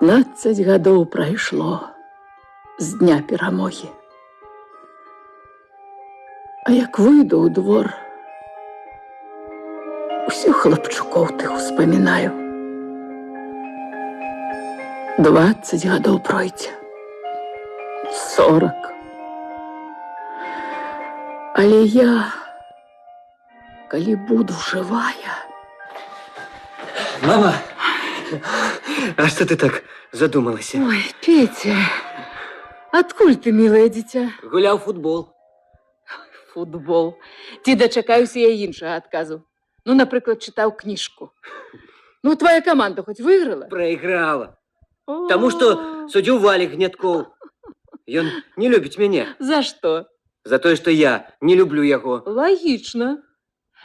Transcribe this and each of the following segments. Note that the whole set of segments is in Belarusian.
15 гадоў прайшло з дня перамогі. А як выйду ў двор, усё хлапчукоў тых успамінаю. 20 гадоў пройдзе, 40. Але я, калі буду жывая... Мама, а что ты так задумалась? Ой, Петя, адкуль ты, милое дитя? Гулял в футбол. Футбол. Ці дачакаюся я іншага адказу. Ну, напрыклад, чытаў кніжку. Ну, твоя команда хоть выиграла? Проиграла. Потому что судью Валик Гнятков. И он не любит меня. За что? За то, что я не люблю его. Логично.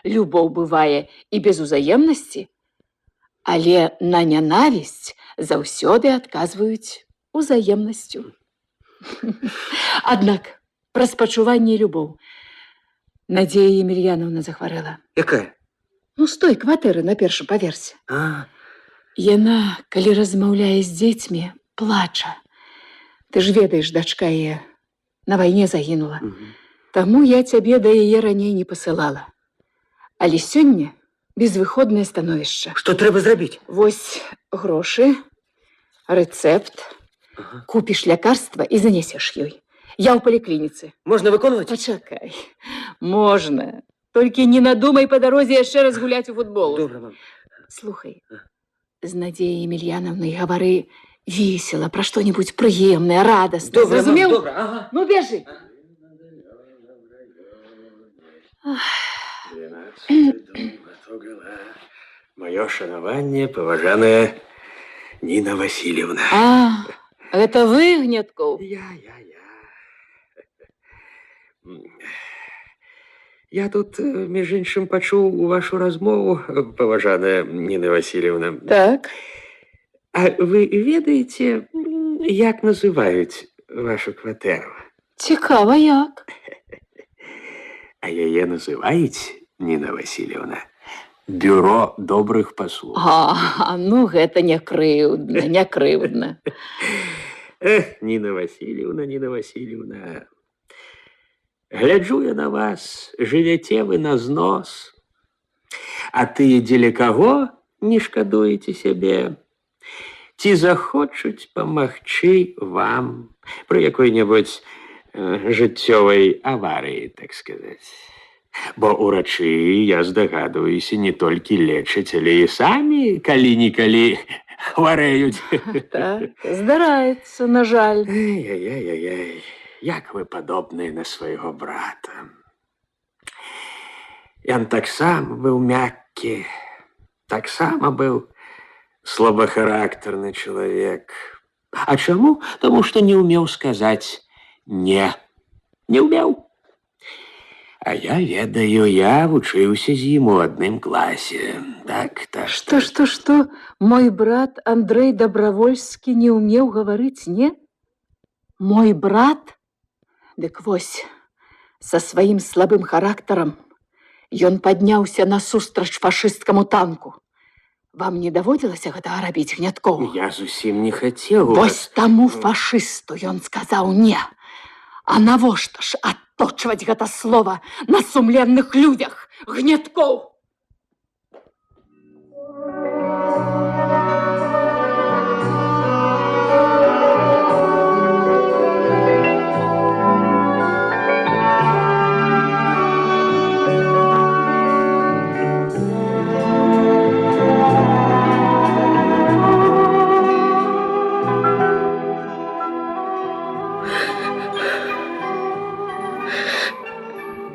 Любоў бывае і без узаемнасці, але на нянавісць заўсёды адказваюць узаемнасцю. Аднак, пра спачуванне і любоў. Надзея Емельяновна захварэла. Якая? Ну, з той кватэры на першым паверсе. Яна, калі размаўляе з дзецьмі, плача. Ты ж ведаеш, дачка яе на вайне загінула. Таму я цябе да яе раней не пасылала. Але сёння безвыходнае становішча. Што трэба зрабіць? Вось грошы, рэцэпт, купіш лякарства і занесеш ёй. Я ў паліклініцы. Можна выконваць? Пачакай. Можна. Толькі не надумай па дарозе яшчэ раз гуляць у футбол. Добра, мам. Слухай, з Надзеяй Емельяновнай гавары весела, пра што-нибудь прыемнае, радаснае. Добра, зразумеў? мам, добра. Ага. Ну, бежы. 12 дом готовила. Мое шанаванне, паважаная Нина Васильевна. А, гэта вы, Гнятков? Я тут, між іншым, пачуў вашу размову, паважаная Нина Васильевна. Так. А вы ведаеце, як называюць вашу кватэру? Цікава, як? А яе называюць, Нина Васильевна, бюро добрых паслуг. А, ну гэта не крыўдна, не крыўдна. Эх, Нина Васильевна, гляджу я на вас, жывяце вы на знос, а тыя дзеля каго не шкадуеце сябе? Ці захочуць памагчы вам пры якой-небудзь жыццёвай аварыі, так сказаць? Бо урачы, я здагадваюся, не толькі лечаць, але і самі калі-нікалі хварэюць. Так, здараецца, на жаль. Ай-яй-яй-яй, як вы падобныя на свайго брата. Ён таксама быў мяккі, таксама быў слабахарактарны чалавек. А чаму? Таму што не ўмеў сказаць «не». Не ўмеў. А я ведаю, я вучыўся з ім у адным класе. Так. Што? Мой брат Андрей Добровольскі не ўмеў гаварыць «не»? Мой брат? Дык вось, са сваім слабым характарам ён падняўся насустрач фашысцкаму танку. Вам не даводзілася гэтага рабіць, Гнятков? Я зусім не хацеў. Вось таму фашысту ён сказаў «не». А навошта ж адточваць гэта слова на сумленных людзях, Гнятков?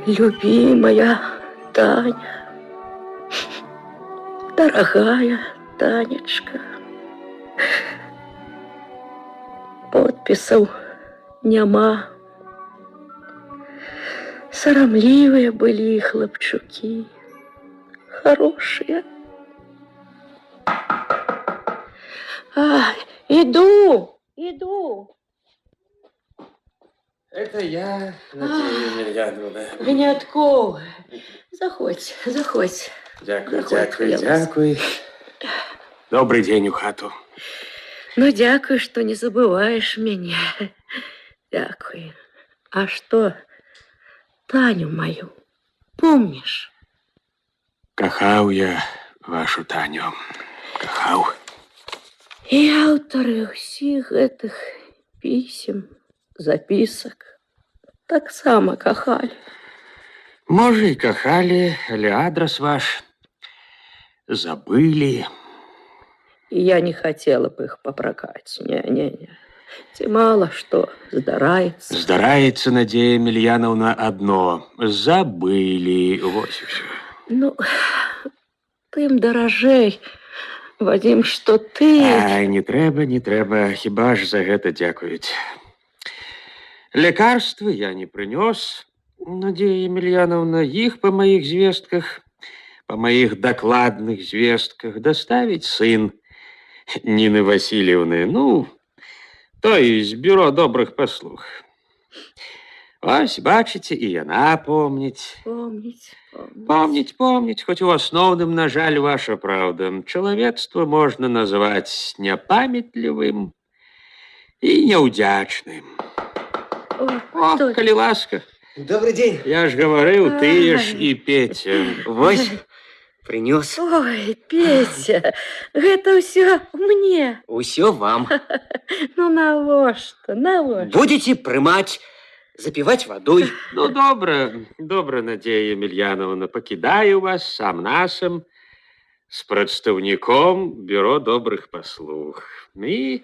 Любимая Таня, дорогая Танечка, подпісаў няма. Сарамлівыя былі хлапчукі, хорошие. Иду. Это я, Надзея Емельяновна. Гнятков, заходь. Дякуй. Добрый день у хату. Ну, дякую, что не забываешь меня. Дякую. А что, Таню мою, помнишь? Кахаў я вашу Таню. Кахаў. И авторы всех этих писем, записок так само кахали. Можа, і кахалі, але адрас ваш забылі. И я не хотела бы их попрокать. Не-не-не. Те мало что здарается. Здараецца, Надзея Емельяновна, одно. Забылі. Вось і всё. Ну, тым даражэй, Вадим, что ты... Ай, не трэба, хіба ж за гэта дзякуюць. Лекарствы я не прынёс, Надзея Емельяновна, іх па маіх звестках, па маіх дакладных звестках даставіць сын Ніны Васильевны, ну, той з бюро добрых паслуг. Ось, бачыце, і яна помніць. Помніць, хоць у асноўным, на жаль, ваша праўда. Чалавецтва можна назваць няпамятлівым і няўдзячным. О, калі ласка. Добрый день. Я ж гаварыў, ты ж і Петя. Вось, принес. Ой, Петя, гэта ўсё мне. Усё вам. Ну, навошта? Будете прымаць, запивать водой. Ну, добра, Надзея Емельяновна, пакідаю вас сам-насам з прадстаўніком бюро добрых паслуг. І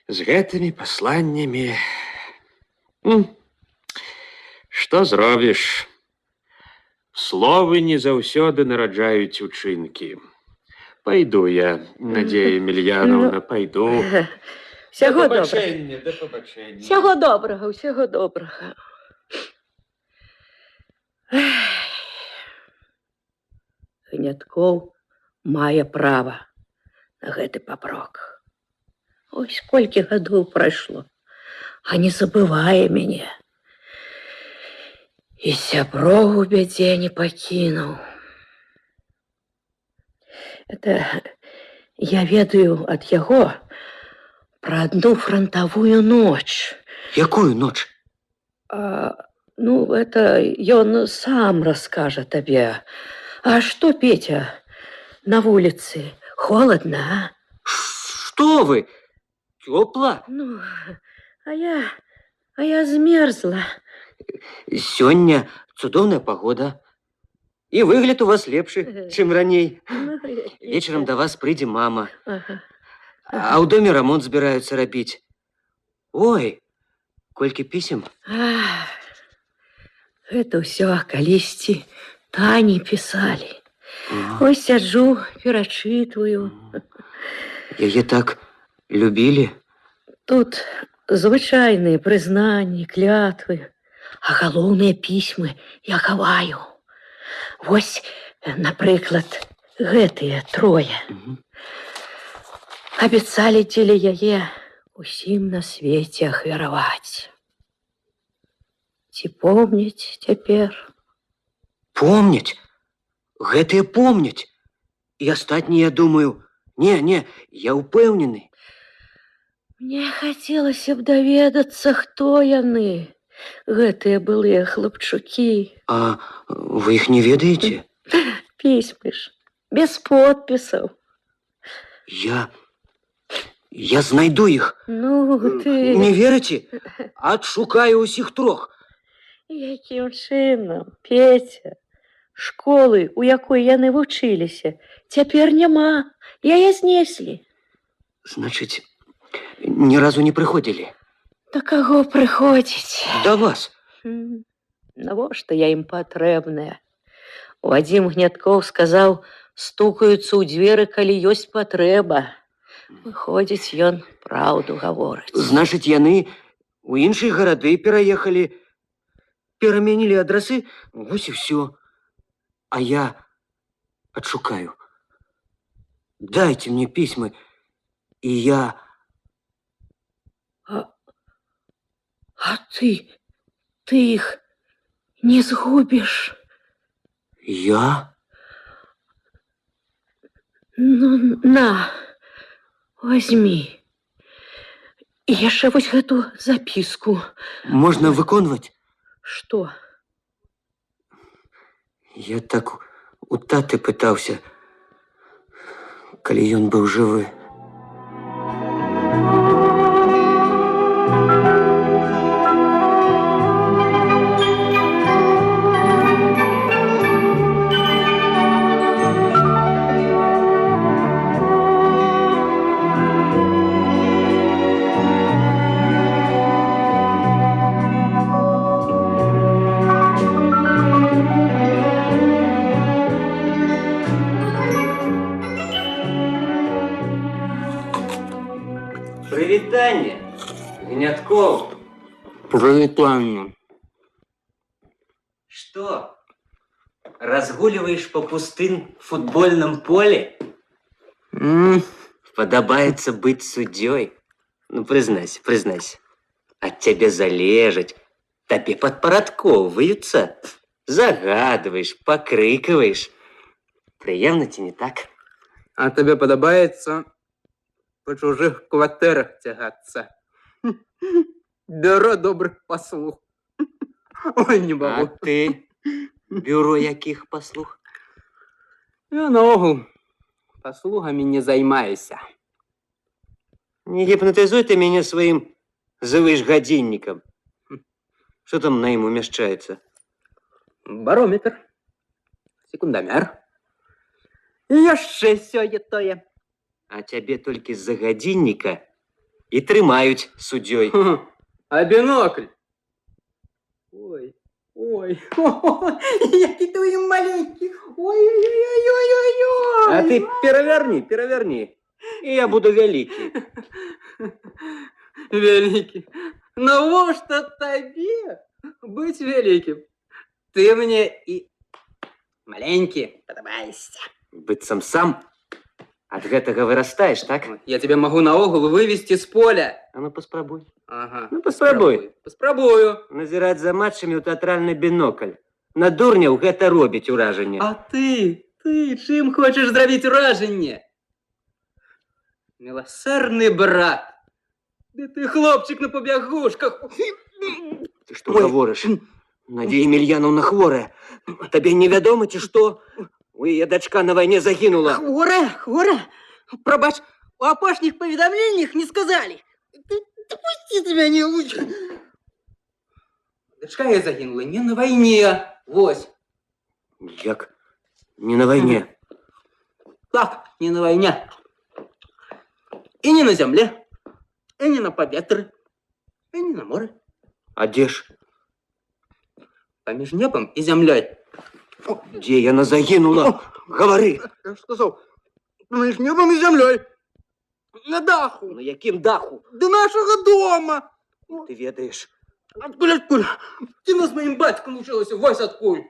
з гэтымі пасланнямі... Што зробіш? Словы не заўсёды нараджаюць учынкі. Пайду я, Надзея Емельяновна, пайду. Всяго Да добрага. Всяго добрага. Гняткоў мае права на гэты папрок. Ой, сколькі гадоў прайшло, а не забывае мяне. И сяброў у бядзе не пакінуў. Это я ведаю ад яго про одну фронтовую ночь. Якую ноч? Ну, это ён сам расскажа табе. А что, Петя, на улице холодно, а? Что вы? Тёпла? Ну, а я змерзла. Сёння цудоўная погода. И выгляд у вас лепшы, чым раней. Вечером до вас прыйдзе мама. А ў доме ремонт збіраюцца рабіць. Ой, колькі пісем. Это ўсё калісьці Тані пісалі. Ось сяджу, перачытваю. Яе так любілі? Тут звычайныя прызнанні, клятвы, а галоўныя пісьмы я хаваю. Вось, напрыклад, гэтыя трое. Абяцалі дзеля яе усім на свеце ахвяраваць. Ці помняць цяпер? Помняць? Гэтыя помняць. І астатнія, думаю, не, я ўпэўнены. Мне хацелася б даведацца, хто яны, гэтыя былыя хлапчукі. А вы іх не ведаеце? Пісьмы ж, без подпісаў. Я знайду іх. Ну, ты... Не верыце? Адшукаю ўсіх трох. Якім чынам, Петя? Школы, у якой яны вучыліся, цяпер няма. Яе знеслі. Значыць, ні разу не прыходзілі? Да каго прыходзіць? Да вас. Навошта я ім патрэбная? Вадзім Гняткоў сказаў, стукаюцца ў дзверы, калі ёсць патрэба. Выходзіць, ён праўду гаворыць. Значыць, яны у іншыя гарады пераехалі, перамянілі адрасы, вось і ўсё. А я адшукаю. Дайце мне пісьмы, і я... А ты іх не згубіш? Я? Ну, на, возьми. І яшчэ вось гэту запіску. Можна выконваць? Што? Я так у таты пытаўся, калі ён быў жывы. Прывітанне, Гнятков. Прывітанне. Что, разгуливаешь по пустым футбольном поле? Подобается быть судьей? Ну, признайся, признайся. От тебя залежать, тебе подпорядковываются. Загадываешь, покрикиваешь. Приємно тебе, не так? А тебе подобається по чужих квартирах тягатися? Бюро добрих послуг. Ой, не А бабу. ты? Бюро яких послуг? Я наогул послугами не займаюся. Не гипнотизуй ты меня своим завышгодинником. Что там на ему умещается? Барометр, секундомер. І яшчэ сёе-тое. А тебе только из-за годинника и трымают судьей. А бинокль? Ой, ой, який твої маленький. Ой-ой-ой-ой-ой-ой. А ты переверни, и я буду великий. Великий. Навошта табе быть великим? Ты мне и маленький подобаешься. Быццам сам от гэтага вырастаешь, так? Я тебе могу наогул вывести с поля. А ну поспробуй. Ага. Ну поспробуй. Поспробую. Назирать за матчами у театральный бинокль. На дурняў гэта робіць уражанне. А ты чым хочешь зрабіць уражанне? Милосердный брат. Да ты хлопчик на побягушках. Ты что говоришь? Надія Емельяновна хворая. Табе невядома, ці што? У яе дачка на вайне загінула. Хворая? Пробач, у апошніх паведамленнях не сказали. Ты пусти ты мяне лучше. Дачка я загинула не на войне. Вось. Як? Не на вайне. Так, не на войне. И не на земле, и не на поветры, и не на море. А дзе ж? Поміж небом и землей. Дзе яна загінула? Гавары. Я сказал, поміж небом и землей. На даху. На якім даху? До нашего дома. Ты ведаеш. Откуль? Ты с моим батьком училась, вось откуль.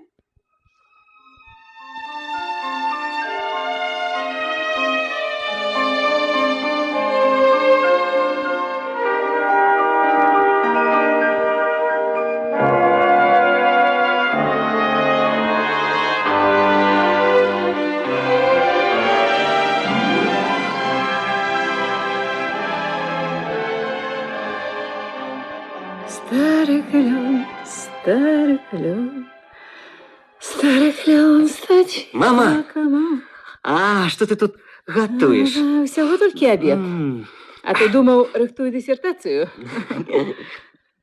Старый клен, старый клен, старый клен, стать. Мама! А, что ты тут готуешь? Всього тільки обід. А ти думав, рихтую дисертацію?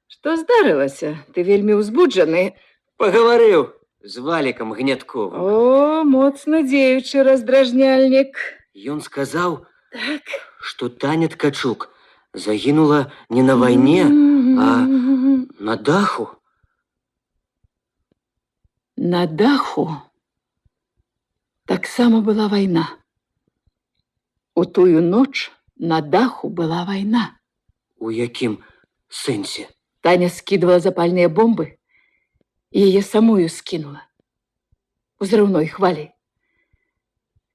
Що здарилося? Ти вельми узбуджений. Поговорив з Валіком Гнятковым. О, моцно діючий роздражняльник. Ён сказаў, Так. што Таня Ткачук загінула не на вайне, а на даху. На даху таксама была вайна. У тую ноч на даху была вайна. У якім сэнсе? Таня скидывала запальныя бомбы і яе самую скінула. Узрыўной хваляй.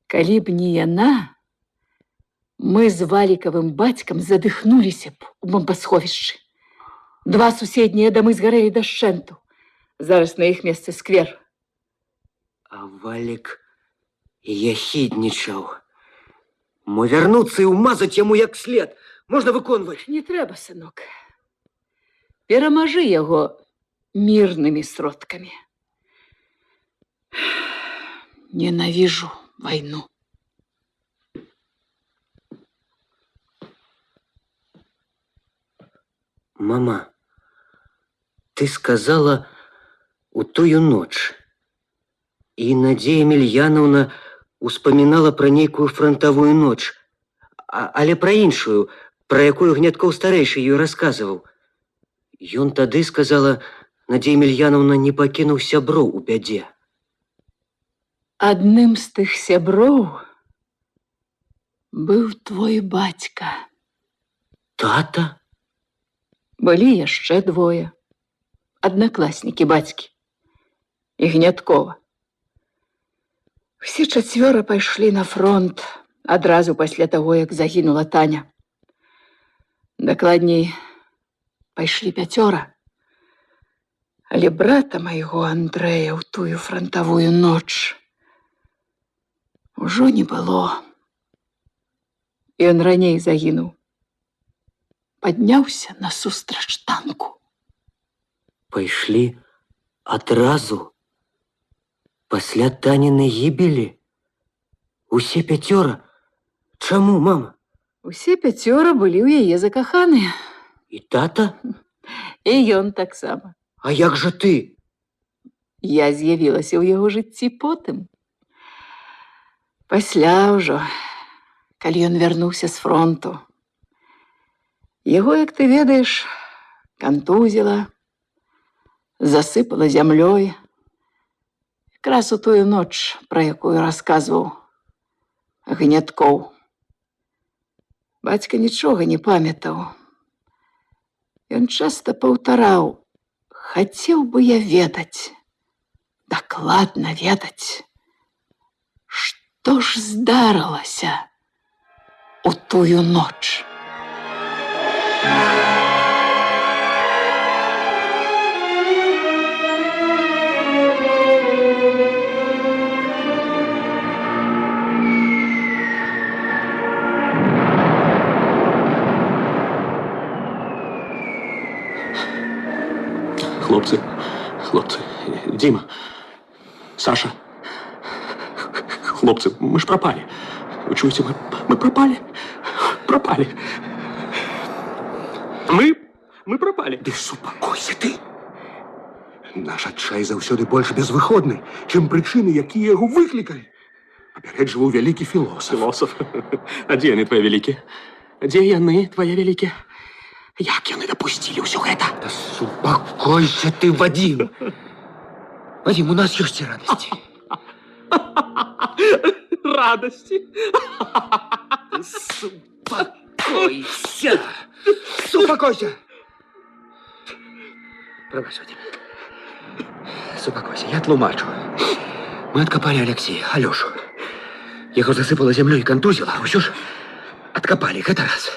Калі б не яна, мы з Валікавым бацькам задыхнуліся б у бомбасховішчы. 2 суседнія дамы згарэлі дашчэнту. Зараз на іх месцы сквер. А Валік яхіднічаў. Мо вярнуцца і ўмазаць яму як след. можна выконваць. Не трэба, сынок. Перамажы яго мірнымі сродкамі. Ненавижу войну. Мама, ты сказала у тую ноч. І Надзея Емельяновна успамінала пра нейкую фронтавую ноч, але пра іншую, пра якую Гняткоў старэйшы ёй расказваў. Ён тады, сказала, Надзея Емельяновна не пакінуў сяброў у бядзе. Адным з тых сяброў быў твой бацька. Тата? Былі яшчэ двое. Аднакласнікі бацькі і Гняткова. Все чацвёра пайшлі на фронт адразу пасля таго, як загінула Таня. Дакладней, пайшлі 5. Але брата майго Андрэя ў тую фронтавую ноч ужо не было. Ён раней загінуў. Падняўся насустрач танку. Пайшлі адразу? Пасля Танінай гібелі? Усе 5? Чаму, мама? Усе 5 былі ў яе закаханыя. І тата? І ён таксама. А як жа ты? Я з'явілася ў яго жыцці потым. Пасля ўжо, калі ён вярнуўся з фронту. Яго, як ты ведаеш, кантузіла, засыпала зямлёй. Якраз у тую ноч, пра якую расказваў Гняткоў. Бацька нічога не памятаў. Ён часта паўтараў: хацеў бы я ведаць, дакладна ведаць, што ж здарылася у тую ноч. Хлопцы, Дима, Саша, хлопцы, мы ж пропали. Вы чуете, мы пропали. Мы пропали. Ды супакойся ты. Наш адчай заўсёды больш безвыходны, чым прычыны, якія яго выклікалі. Папярэджваў вялікі філосаф. А дзе яны твои вялікія? Дзе яны твои вялікія? Як яны дапусцілі ўсё гэта? Да супакойся ты, Вадим. Вадим, у нас ёсць і радасці. Радасці? Супакойся. Супакойся. Прабач, Вадим. Супакойся, я тлумачу. Мы откопали Алексея, Алёшу. Яго засыпала зямлёй і кантузіла, а ўсё ж откопали, гэта раз.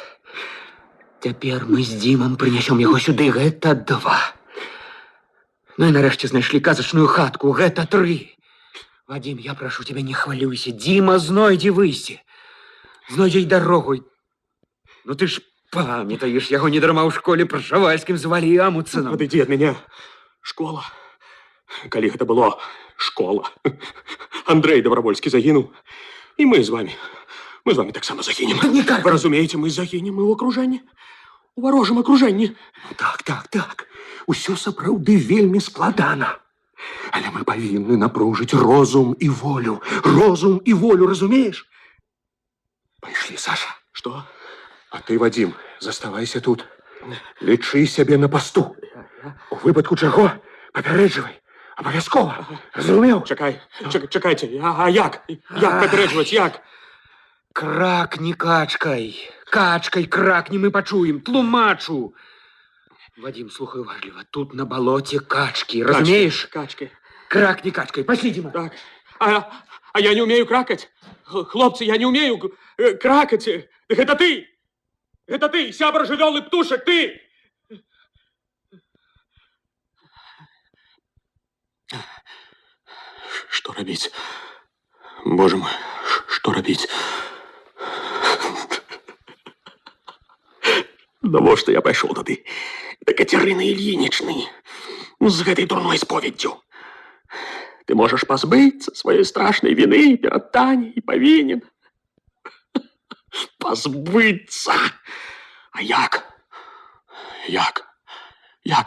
Цяпер мы з Дімам прынясём яго сюды, гэта 2. Ну і нарэшце знайшлі казачную хатку, гэта 3. Вадим, я прашу тебя, не хвалюйся. Дима знойдзе выйсце. Знойдзе і дарогу. Ну ты ж памятаеш, яго не дарма ў школе Прашавальскім звалі Амуцынам. Адыдзі ад мяне. Школа. Калі гэта было, школа. Андрэй Добравольскі загінуў. І мы з вами таксама загінем. Никак. Вы разумееце, мы загінем і ў акружэнні. У варожым акружэнні. Так. Усё сапраўды вельмі складана. Але мы павінны напружыць розум і волю. Розум і волю, разумееш? Пайшлі, Саша. Што? А ты, Вадим, заставайся тут. Лічы сябе на пасту. У выпадку чаго папярэджвай. Абавязкова. Разумеў? Чакайце. А як? Як папярэджваць, як? Кракні качкай. Качкай кракні, мы пачуем. Тлумачу. Вадим, слухай уважливо. Тут на болоте качки, разумеешь? Качки. Кракни качкой. Пошли, Дима. Так. А я не умею кракать. Хлопцы, я не умею кракать. Это ты. Это ты, сябра жывёлы птушек, ты. Что робіць? Боже мой, что робіць? Навошта я пайшоў туды? Да Кацярыны Ільінічны з гэтай дурной споведдзю. Ты можаш пазбыцца сваёй страшнай віны перад Таняй і павінен. Пазбыцца! А як? Як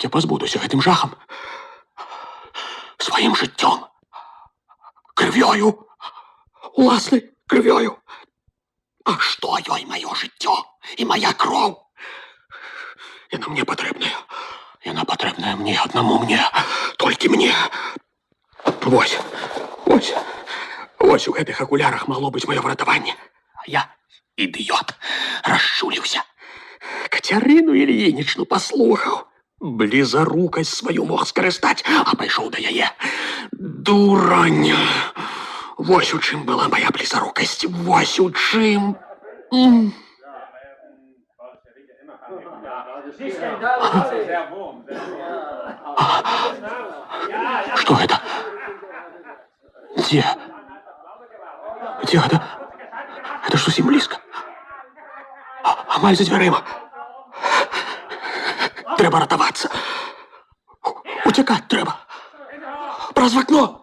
я пазбудуся гэтым жахам? Сваім жыццём. Крывёю. Уласнай крывёю. А што ёй маё жыццё і мая кроў? Яна мне патрэбная. Яна патрэбная мне, аднаму мне. Толькі мне. Вось у гэтых акулярах магло быць маё выратаванне. А я, ідыёт, расчуліўся. Кацярыну Ільінічну паслухаў. Блізарукасць сваю мог скарыстаць, а пайшоў да яе. Дурань! Вось у чым была моя блізарукасць. Вось у чым. Что это? Где? Где это? Это ж зусім блізка. Амаль за дзвярыма. Трэба ратавацца. Уцякаць трэба. Праз вакно.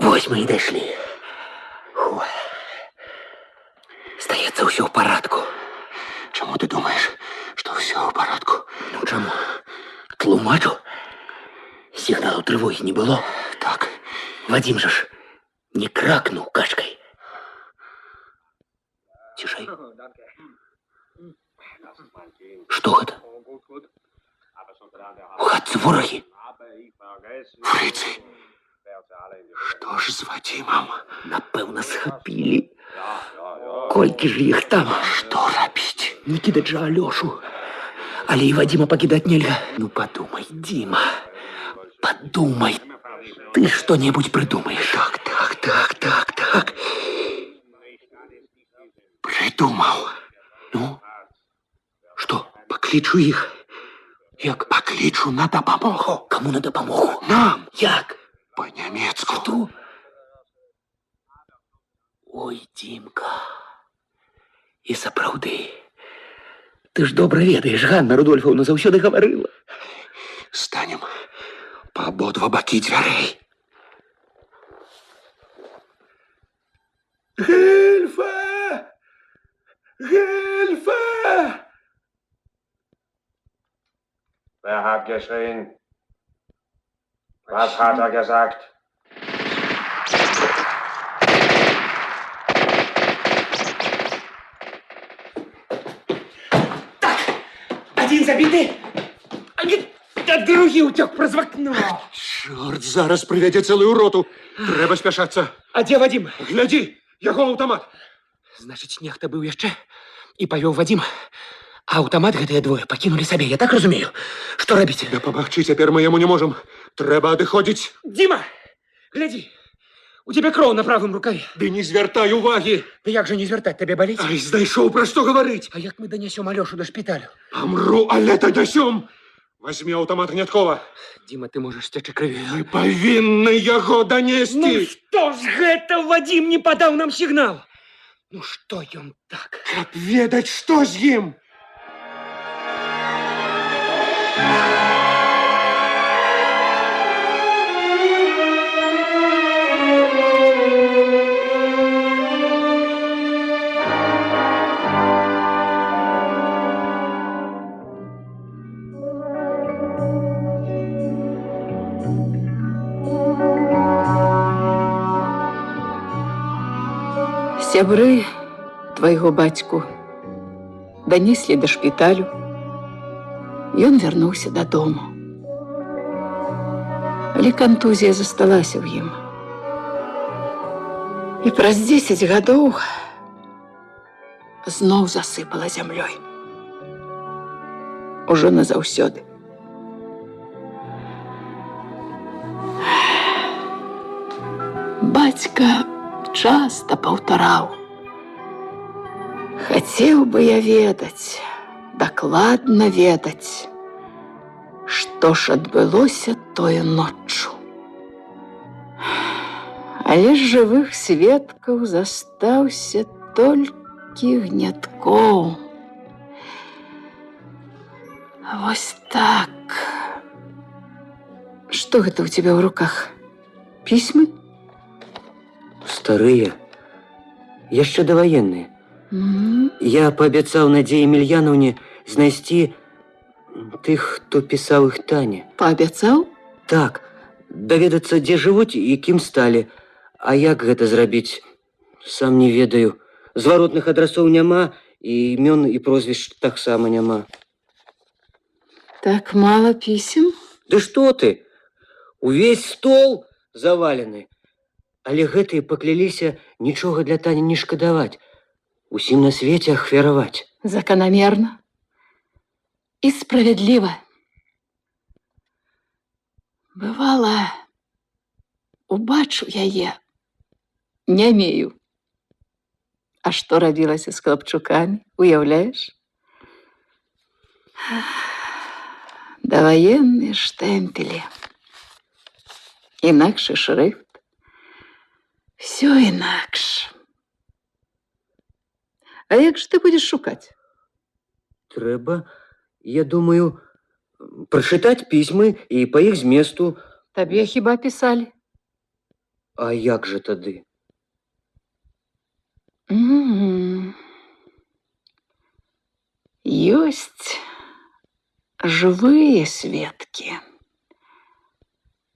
Ну вось мы і дайшлі. Здаецца, ўсё ў парадку. Чаму ты думаеш, што ўсё ў парадку? Ну чаму? Тлумачу. Сігналу трывогі не было. Так. Вадзім жа ж не кракнуў кашкай. Цішэй. Што гэта? У хатцы ворагі. Фрыцы. Што ж з Вадзімам? Напэўна, схапілі. Колькі ж іх там? Што рабіць? Не кідаць жа Алёшу. Але і Вадзіма пакідаць нельга. Ну падумай, Дзіма. Падумай. Ты што-небудзь прыдумаеш. Так. Прыдумаў. Ну? Што? Паклічу іх. Як паклічу на дапамогу? Каму на дапамогу? Нам. Як? Па-нямецку. Што? Ой, Дзімка. І сапраўды. Ты ж добра ведаеш, Ганна Рудольфаўна заўсёды гаварыла. Станем па абодва бакі дзвярэй. Гельфа! Гельфа! Wer hat geschrien? Was hat er gesagt? Так, один забіты, а другі ўцёк праз вакно. Чорт, зараз прывядзе цэлую роту. Трэба спяшацца. А дзе Вадзім? Глядзі, яго аўтамат. Значыць, нехта быў яшчэ і павёў Вадзіма. А аўтамат гэтыя двое пакінулі сабе, я так разумею. Што рабіць? Дапамагчы цяпер мы яму не можам. Трэба адыходзіць. Дзіма, глядзі, у цябе кроў на правым рукаве. Ды не звяртай увагі. Ды як жа не звяртаць, табе баліць? Ай, знайшоў, пра што гаварыць. А як мы данясём Алёшу да шпіталю? Памру, але данясём. Возьми аўтамат Гняткова. Дзіма, ты можаш сцячы крыві. Мы павінны яго данесці. Ну што ж гэта, Вадзім не падаў нам сігнал? Ну што ён так? Каб ведаць, што з ім? Сябры твайго бацьку данеслі да шпіталю. Ён вярнуўся дадому. Але кантузія засталася ў ім. І праз 10 гадоў зноў засыпала зямлёй. Ужо назаўсёды. Бацька часта паўтараў: хацеў бы я ведаць, дакладна ведаць, што ж адбылося тою ноччу. Але з жывых сведкаў застаўся толькі Гняткоў. Вось так. Што гэта ў цябе ў руках? Пісьмы? Старыя, яшчэ даваенныя. М. Я паабяцаў Надзеі Емельяновне знайсці тых, хто пісаў іх Тані. Паабяцаў? Так, даведацца, дзе жывуць і кім сталі. А як гэта зрабіць, сам не ведаю. Зваротных адрасоў няма, і імён і прозвішч таксама няма. Так мала пісем? Ды што ты? Увесь стол завалены. Але гэтыя пакляліся нічога для Тані не шкадаваць. Усім на свеце ахвяраваць. Заканамерна і справядліва. Бывала, убачу яе, нямею. А што рабілася з хлапчукамі, уяўляеш? Даваенныя штэмпелі, інакшы шрыфт, всё інакш. А як ж ты будзеш шукаць? Трэба, я думаю, прачытаць пісьмы і па іх зместу. Табе хіба пісалі? А як жа тады? Ёсць жывыя сведкі.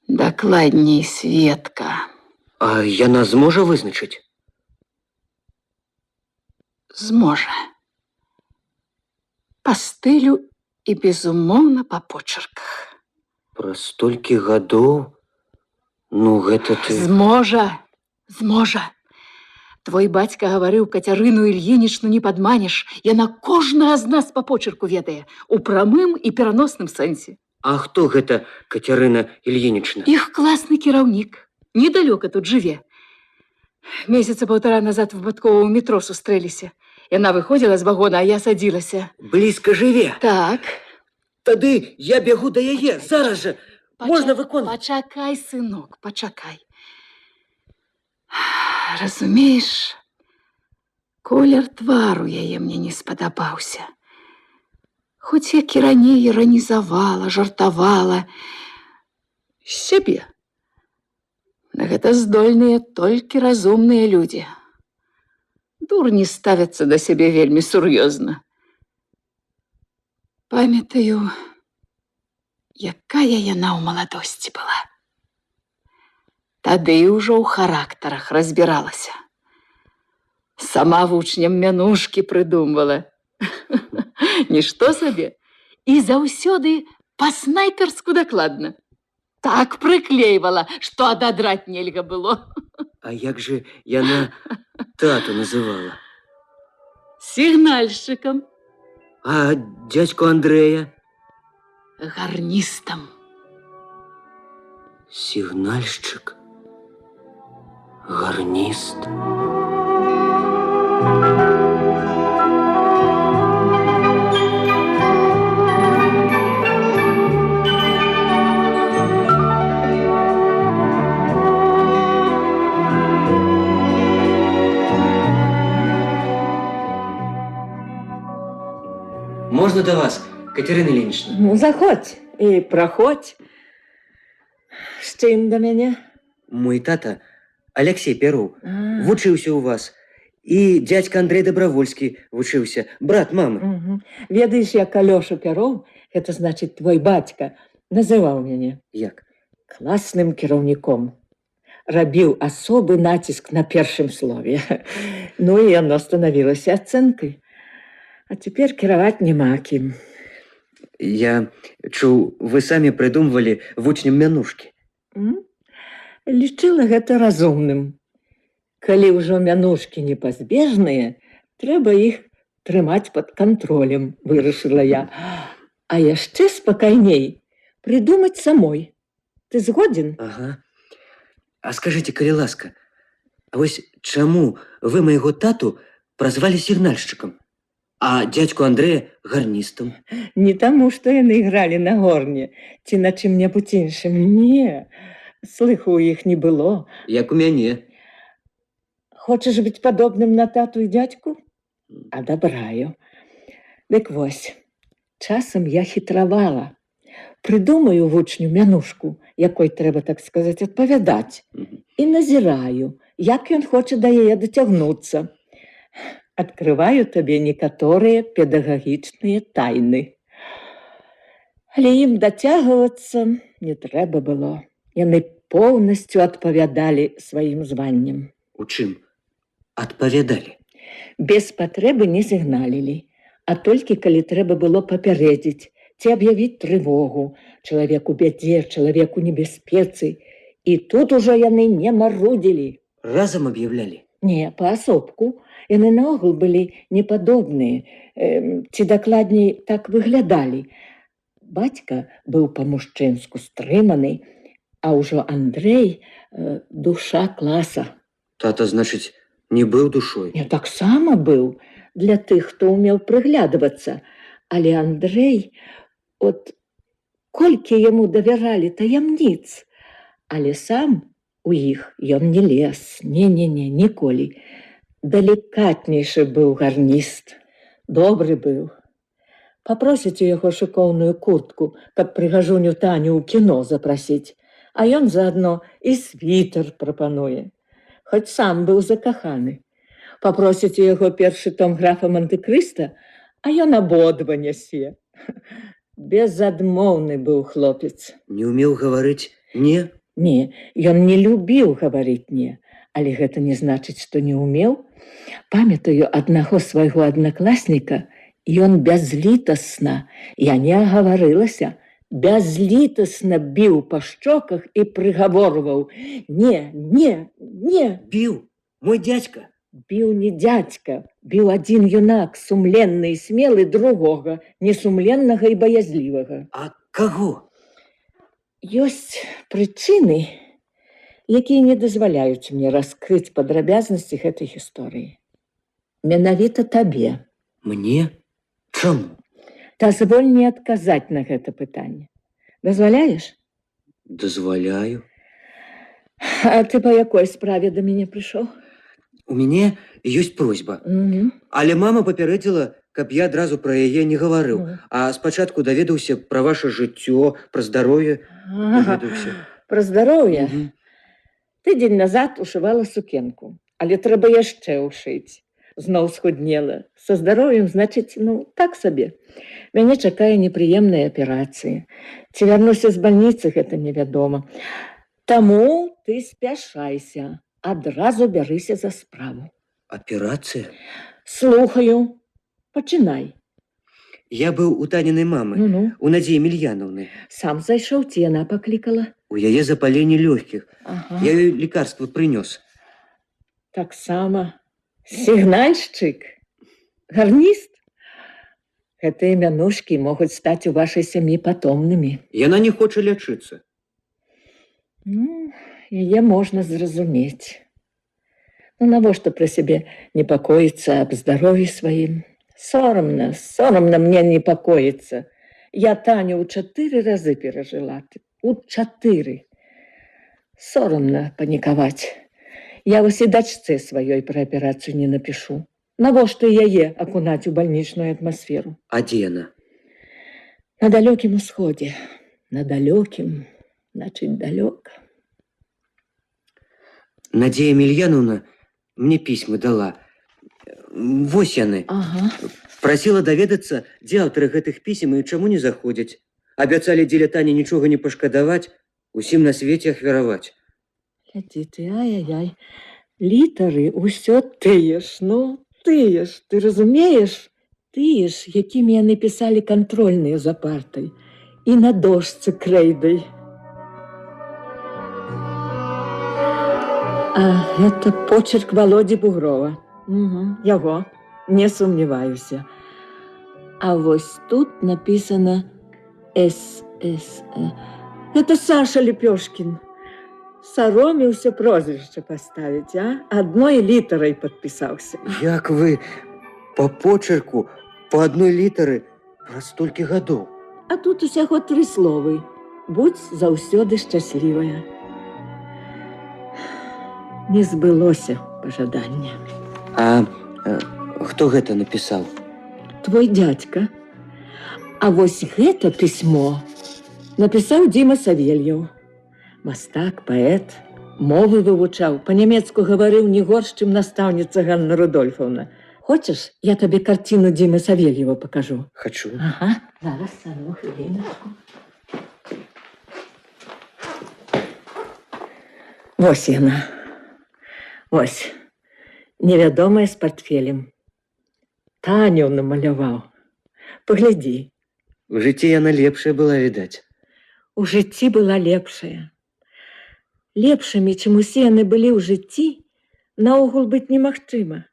Дакладней, сведка. А яна зможа вызначыць? Зможа. Па стылю і, безумоўна, па почерках. Праз столькі гадоў? Ну, гэта ты... Зможа, зможа. Твой бацька гаварыў, Кацярыну Ільінічну не падманеш. Яна кожнага з нас па почерку ведае, у прамым і пераносным сэнсе. А хто гэта Кацярына Ільінічна? Іх класны кіраўнік. Недалёка тут жыве. Месяца паўтара назад выпадкова ў метро сустрэліся. Яна выходзіла з вагона, а я садзілася. Блізка жыве. Так. Тады я бягу да яе, зараз жа. Можна выконваць? Пачакай, сынок, пачакай. Разумееш, колер твару яе мне не спадабаўся. Хоць як і раней іранізавала, жартавала. З сябе. На гэта здольныя толькі разумныя людзі. Дурні ставяцца да сябе вельмі сур'ёзна. Памятаю, якая яна ў маладосці была. Тады ўжо ў характарах разбіралася. Сама вучням мянушкі прыдумвала. Нішто сабе. І заўсёды па-снайперску дакладна. Так прыклейвала, што ададраць нельга было. А як же яна тату называла? Сігнальшчыкам. А дядьку Андрэя? Гарністам. Сігнальшчык? Гарніст? Можна до вас, Катерина Ильинична? Ну, заходь і проходь. З чим до мене? Мой тата, Алексей Перов, вучыўся у вас. І дядька Андрей Добровольский вучыўся, брат мамы. Угу. Ведаеш, як Алёша Перов, это значит твой бацька, называў мяне. Як? Класным кіраўніком. Рабіў асобы націск на першым слове. Ну, і яно станавілася ацэнкай. А цяпер кіраваць няма кім. Я чуў, вы самі прыдумвалі вучням мянушкі. Лічыла гэта разумным. Калі ўжо мянушкі непазбежныя, трэба іх трымаць пад кантролем, вырашыла я. А яшчэ спакайней прыдумаць самой. Ты згоден? Ага. А скажите, калі ласка, А вось чаму вы майго тату празвалі сігнальшчыкам, а дядьку Андрэя гарністам? Не таму, што яны ігралі на горне ці на чым-небудзь іншым. Не, слыху ў іх не было. Як у мяне. Хочаш быць падобным на тату і дядьку? Адабраю. Дык вось, часам я хітравала. Прыдумаю вучню мянушку, якой трэба, так сказаць, адпавядаць, і назіраю, як ён хоча да яе дацягнуцца. Адкрываю табе некаторыя педагагічныя тайны. Але ім дацягвацца не трэба было. Яны поўнасцю адпавядалі сваім званням. У чым адпавядалі? Без патрэбы не сігналілі, а толькі калі трэба было папярэдзіць ці аб'явіць трывогу, чалавек у бядзе, чалавек у небяспецы. І тут ужо яны не марудзілі. Разам аб'яўлялі? Не, паасобку. Яны наогул былі непадобныя, ці дакладней так выглядалі. Бацька быў па-мужчынску стрыманы, а ўжо Андрэй душа класа. Тата, значыць, не быў душой? Я таксама быў для тых, хто ўмеў прыглядвацца. Але Андрэй, от колькі яму давяралі таямніц, але сам у іх ён не лез. Не-не-не, ніколі. Далікатнейшы быў гарніст. Добры быў. Папросіць у яго шыкоўную куртку, каб прыгажуню Таню ў кіно запрасіць. А ён заадно і світер прапануе. Хоць сам быў закаханы. Папросіць у яго першы том графа Монте-Крыста, а ён абодва нясе. Безадмоўны быў хлопец. Не ўмеў гаварыць «не»? Не, ён не любіў гаварыць «не», але гэта не значыць, што не ўмеў. Памятаю аднаго свайго аднакласніка, ён бязлітасна, я не агаварылася, бязлітасна біў па шчоках і прыгаворваў: «Не, не, не». Біў? Мой дядька? Біў не дядька, біў адзін юнак, сумленны і смелы, другога, несумленнага і баязлівага. А каго? Ёсць прычыны, якія не дазваляюць мне раскрыць падрабязнасці гэтай гісторыі. Менавіта табе. Мне? Чаму? Дазволь мне адказаць на гэта пытанне. Дазваляеш? Дазваляю. А ты па якой справе да мяне прыйшоў? У мяне ёсць просьба. Але мама папярэдзіла, каб я адразу пра яе не гаварыў. А спачатку даведаўся пра ваша жыццё, пра здароўе. Пра здароўе? Тыдзень назад ушывала сукенку, але трэба яшчэ ўшыць. Зноў схуднела. Са здароўем, значыць, так сабе. Мяне чакае непрыемная аперацыя. Ці вярнуся з бальніцы, гэта невядома. Таму ты спяшайся. Адразу бярыся за справу. Аперацыя? Слухаю. Пачынай. Я быў у Танінай мамы, у Надзеі Мільянаўны. Сам зайшоў, ці яна паклікала? У яе запаленне лёгкіх. Я ёй лекарства прынёс. Таксама сігнальшчык? Гарніст? Гэтыя мянушкі могуць стаць у вашай сям'і патомнымі. Яна не хоча лячыцца. Яе можна зразумець. Навошта пра сябе непакоіцца аб здароўі сваім? Сорамна мне непакоіцца. Я Таню ў 4 разы перажыла. У 4. Сорамна панікаваць. Я вось і дачцэ сваёй пра аперацыю не напішу. Навошта яе акунаць у бальнічную атмасферу? А дзе яна? На далёкім усходзе. На далёкім, значыць, далёка. Надзея Мільянаўна мне пісьмы дала. Вось яны. Прасіла даведацца, дзе аўтары гэтых пісем і чаму не заходзяць. Абяцалі дзеля Тані нічога не пашкадаваць, усім на свеце ахвяраваць. Глядзі ты, ай-яй-яй, літары ўсё тыя ж, тыя ж, ты разумееш? Тыя ж, якімі яны пісалі кантрольныя за партай і на дошцы крэйдай. А гэта почерк Володі Бугрова. Яго, не сумняваюся. А вось тут напісана СС. Гэта Саша Лепёшкін. Саромеўся прозвішча паставіць, а? Адной літарай падпісаўся. Як вы по почерку, по одной літары праз столькі гадоў? А тут усяго 3 словы. Будь заўсёды шчаслівая. Не збылося пажаданне. А хто гэта напісаў? Твой дядька. А вось гэта пісьмо напісаў Дзіма Савельеў. Мастак, паэт, мовы вывучаў, па-нямецку гаварыў не горш, чым настаўніца Ганна Рудольфаўна. Хочаш, я табе карціну Дзімы Савельева пакажу? Хачу. Ага, зараз, одну хвіліночку. Вось яна. Вось. Невядомая з партфелем. Таню намаляваў. Паглядзі. У жыцці яна лепшая была, відаць. У жыцці была лепшая. Лепшымі, чым усе яны былі ў жыцці, наогул быць немагчыма.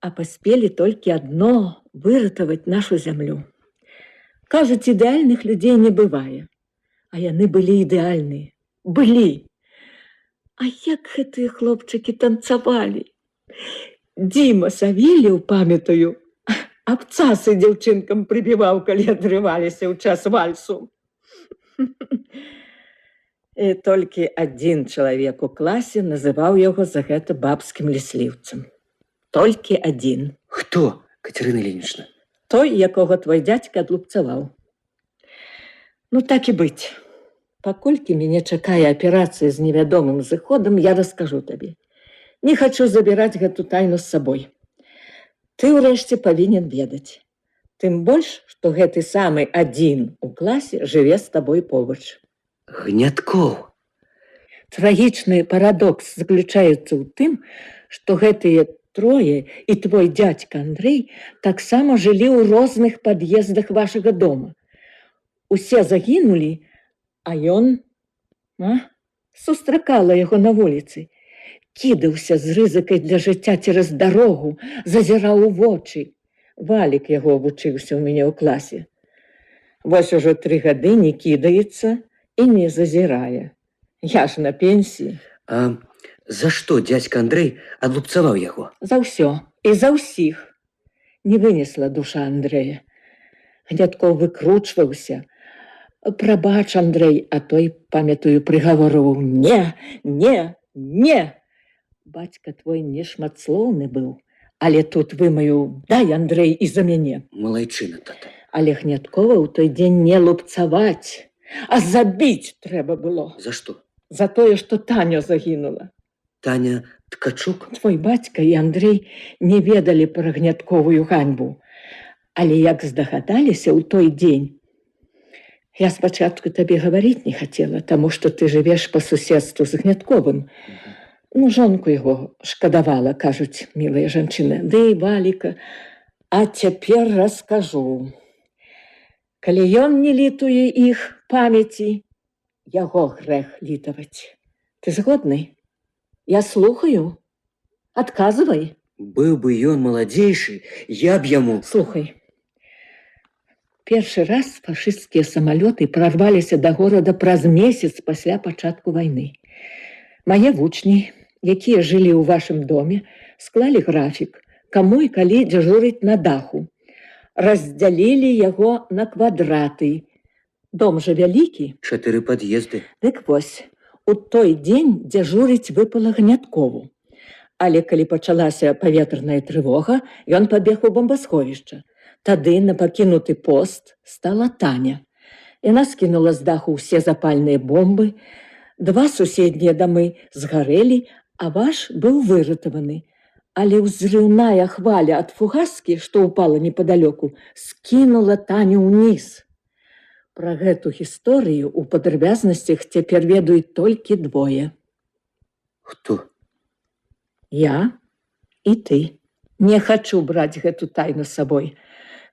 А паспелі толькі адно – выратаваць нашу зямлю. Кажуць, ідэальных людзей не бывае. А яны былі ідэальныя. Былі. А як гэтыя хлопчыкі танцавалі? Дзіма Савельеў, памятаю, абцасы дзяўчынкам прыбіваў, калі адрываліся ў час вальсу. І толькі адзін чалавек у класе называў яго за гэта бабскім лісліўцам. Толькі адзін. Хто, Катерина Ильинична? Той, якога твой дядька адлупцаваў. Ну, так і быць. Паколькі мяне чакае аперацыя з невядомым зыходам, я раскажу табе. Не хачу забіраць гэту тайну з сабой. Ты ўрэшце павінен ведаць. Тым больш, што гэты самы адзін у класе жыве з табой побач. Гняткоў. Трагічны парадокс заключаецца ў тым, што гэтыя трое і твой дядька Андрэй таксама жылі ў розных пад'ездах вашага дома. Усе загінулі, а ён сустракала яго на вуліцы. Кідаўся з рызыкай для жыцця цераз дарогу, зазіраў у вочы. Валік яго вучыўся ў мяне ў класе. Вось ужо 3 гады не кідаецца і не зазірае. Я ж на пенсіі. А за што дядька Андрэй адлупцаваў яго? За ўсё і за ўсіх. Не вынесла душа Андрэя. Гняткоў выкручваўся. Прабач, Андрэй, а той, памятаю, прыгаворваў: не, не, не. Бацька твой не шматслоўны быў, але тут вымаю: дай, Андрэй, і за мяне. Малайчына, тата. Але Гняткова ў той дзень не лупцаваць, а забіць трэба было. За што? За тое, што Таня загінула. Таня Ткачук? Твой бацька і Андрэй не ведалі пра Гнятковую ганьбу. Але як здагадаліся ў той дзень, я спачатку табе гаварыць не хацела, таму што ты жывеш па суседству з Гнятковым. Ну, жонку яго шкадавала, кажуць мілыя жанчыны. Ды і Валіка. А цяпер раскажу. Калі ён не літуе іх памяці, яго грэх літаваць. Ты згодны? Я слухаю. Адказвай. Быў бы ён маладзейшы, я б яму... Слухай. Першы раз фашысцкія самалёты прарваліся да горада праз месяц пасля пачатку вайны. Мае вучні, якія жылі ў вашым доме, склалі графік, каму і калі дзяжурыць на даху. Раздзялілі яго на квадраты. Дом жа вялікі. 4 пад'езды. Дык вось, у той дзень дзяжурыць выпала Гняткову. Але калі пачалася паветраная трывога, ён пабег у бомбасховішча. Тады на пакінуты пост стала Таня. Яна скінула з даху ўсе запальныя бомбы, 2 суседнія дамы згарэлі, а ваш быў выратаваны. Але ўзрыўная хваля ад фугаскі, што ўпала непадалёку, скінула Таню ўніз. Пра гэту гісторыю ў падрабязнасцях цяпер ведаюць толькі 2. Хто? Я і ты. Не хачу браць гэту тайну з сабой,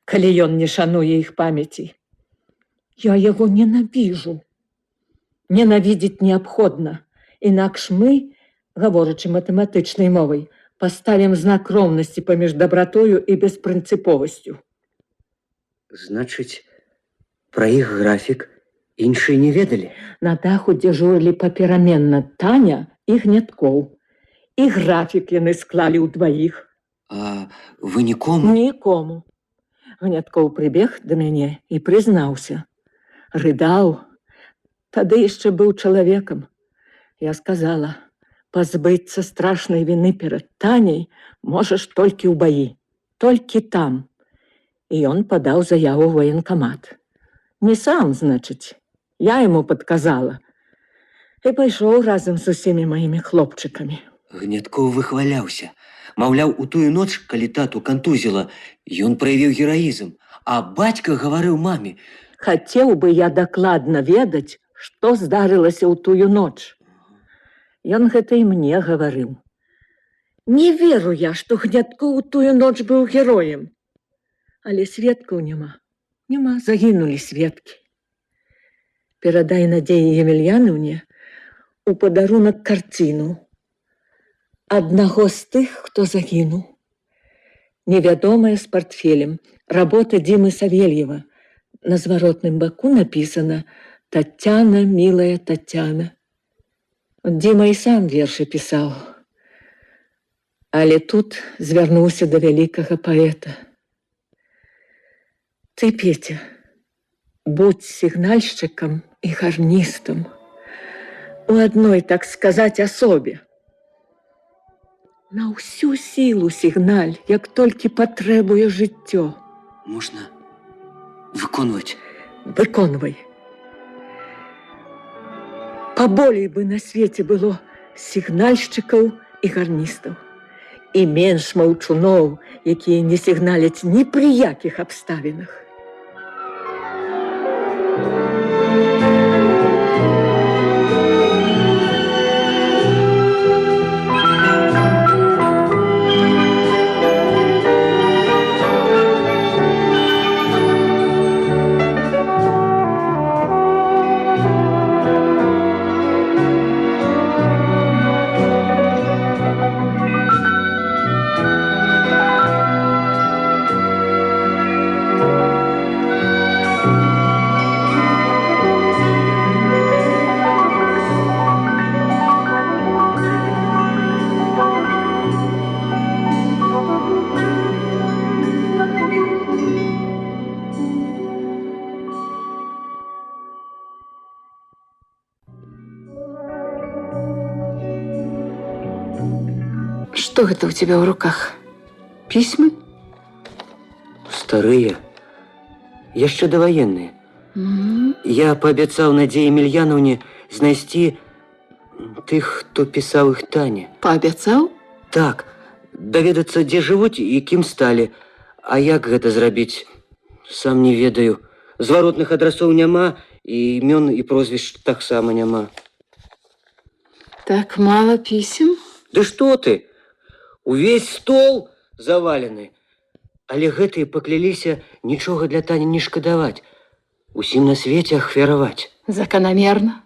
калі ён не шануе іх памяці. Я яго ненавіжу. Ненавідзець неабходна. Інакш мы, гаворачы матэматычнай мовай, паставім знак роўнасці паміж дабратою і беспрынцыповасцю. Значыць, пра іх графік Іншыя не ведалі. На даху дзяжурылі папераменна Таня і Гняткоў. І графік яны склалі ўдваіх. А вы нікому? Нікому. Гняткоў прыбег да мяне і прызнаўся. Рыдаў. Тады яшчэ быў чалавекам. Я сказала, пазбыцца страшнай віны перад Таняй можаш толькі ў баі. Толькі там. І ён падаў заяву ў ваенкамат. Не сам, значыць. Я яму падказала. І пайшоў разам з усімі маімі хлопчыкамі. Гняткоў выхваляўся. Маўляў, у тую ноч, калі тату кантузіла, ён праявіў гераізм, а бацька гаварыў маме. Хацеў бы я дакладна ведаць, што здарылася ў тую ноч. Ён гэта і мне гаварыў. Не веру я, што Гняткоў у тую ноч быў героем. Але сведкаў няма. Няма, загінулі сведкі. Перадай Надзеі Емельяновне у падарунак карціну. Аднаго з тых, хто загінуў. Невядомая з партфелем. Работа Димы Савельева. На зваротным баку напісана «Татьяна, милая Татьяна». Дима і сам вершы пісаў. Але тут звярнуўся да вялікага паэта. Ты, Петя, будь сігнальшчыкам і гарністам. У адной, так сказаць, асобе. На ўсю сілу сігналь, як толькі патрэбуе жыццё. Можна выконваць? Выконвай. Паболей бы на свеце было сігнальшчыкаў і гарністаў. І менш маўчуноў, якія не сігналяць ні пры якіх абставінах. Что это у тебя в руках? Письма? Старыя. Яшчэ даваенныя. Я паабяцаў Надзеі Емельяновне знайсці тых, хто пісаў іх Тане. Пообяцал? Так, даведацца, дзе жывуць і кім сталі. А як гэта зрабіць? Сам не ведаю. Зваротных адрасоў няма, і імён і прозвішч таксама няма. Так мало писем? Ды што ты? Увесь стол завалены. Але гэтыя пакляліся нічога для Тані не шкадаваць. Усім на свеце ахвяраваць. Закономерно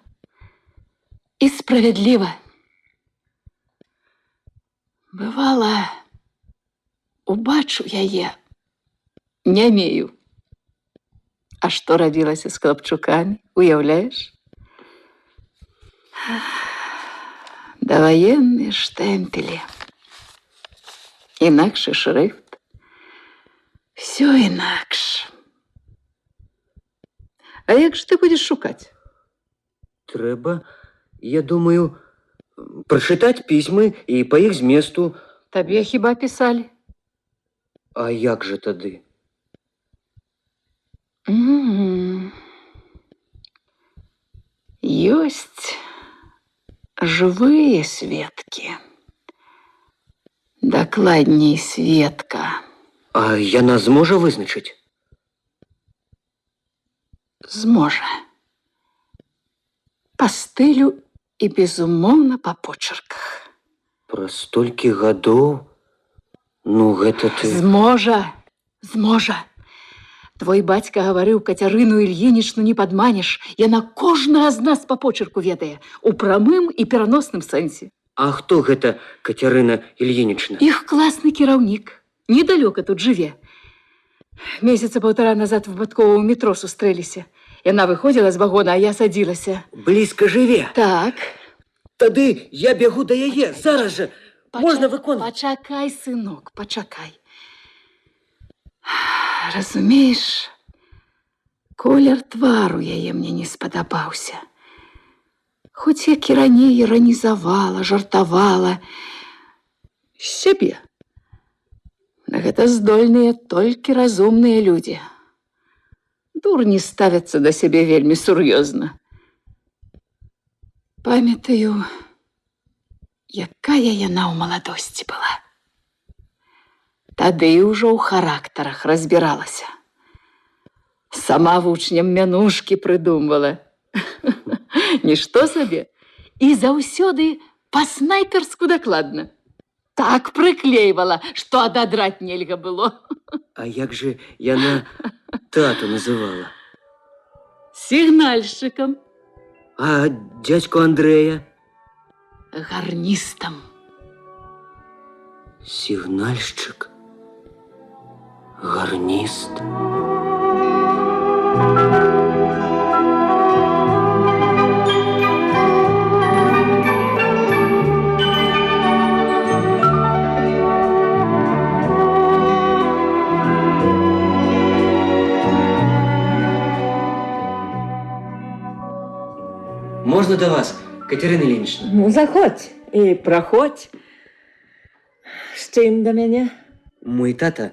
и справедливо. Бывало, убачу яе, не имею. А что рабілася з хлапчукамі, уяўляеш? Даваенныя штэмпелі. Інакшы шрифт. Все інакш. А як ж ты будешь шукаць? Трэба, я думаю, прачытаць пісьмы і па іх зместу. Табе хіба пісалі? А як жа тады? Ёсць жывыя сведкі. Дакладней, сведка. А яна зможа вызначыць? Зможа. Па стылю і, безумоўна, па почерках. Праз столькі гадоў? Ну, гэта ты... Зможа. Твой бацька гаварыў, Кацярыну Ільінічну не падманеш. Яна кожнага з нас па почерку ведае. У прамым і пераносным сэнсе. А хто гэта Кацярына Ільінічна? Іх класны кіраўнік. Недалёка тут жыве. Месяца паўтара назад выпадкова ў метро сустрэліся. Яна выходзіла з вагона, а я садзілася. Блізка жыве. Так. Тады я бегу да яе, зараз жа. Можна выконваць. Пачакай, сынок, пачакай. Разумееш, колер твару яе мне не спадабаўся. Хоць як і раней іранізавала, жартавала, з сябе. На гэта здольныя толькі разумныя людзі. Дурні ставяцца да сябе вельмі сур'ёзна. Памятаю, якая яна ў маладосці была. Тады ўжо ў характарах разбіралася. Сама вучням мянушкі прыдумвала. Нішто сабе. І заўсёды па-снайперску дакладна. Так прыклейвала, што ададраць нельга было. А як же яна тату называла? Сігнальшчыкам. А дядьку Андрэя? Гарністам. Сігнальшчык? Гарніст? Можна до вас, Катерина Ильинична? Ну, заходь і праходь. З чым да мяне? Мой тата,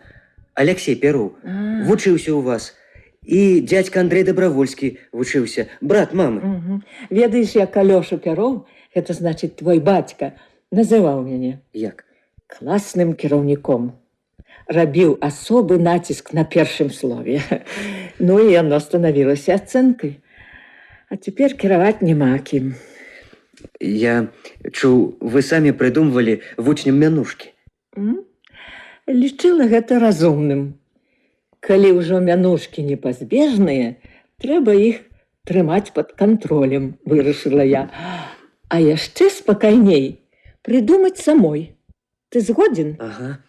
Алексей Пероў, А. вучыўся ў вас. І дядька Андрей Добровольскі вучыўся, брат мамы. Мгм. Ведаеш, як Алёша Пяров, гэта значыць твой бацька, называў мяне Як? класным кіраўніком. Рабіў асобы націск на першым слове. Ну і яно станавілася ацэнкай. А цяпер кіраваць няма кім. Я чуў, вы самі прыдумвалі вучням мянушкі. Лічыла гэта разумным. Калі ўжо мянушкі непазбежныя, трэба іх трымаць пад кантролем, вырашыла я. А яшчэ спакайней прыдумаць самой. Ты згодзін? Ага.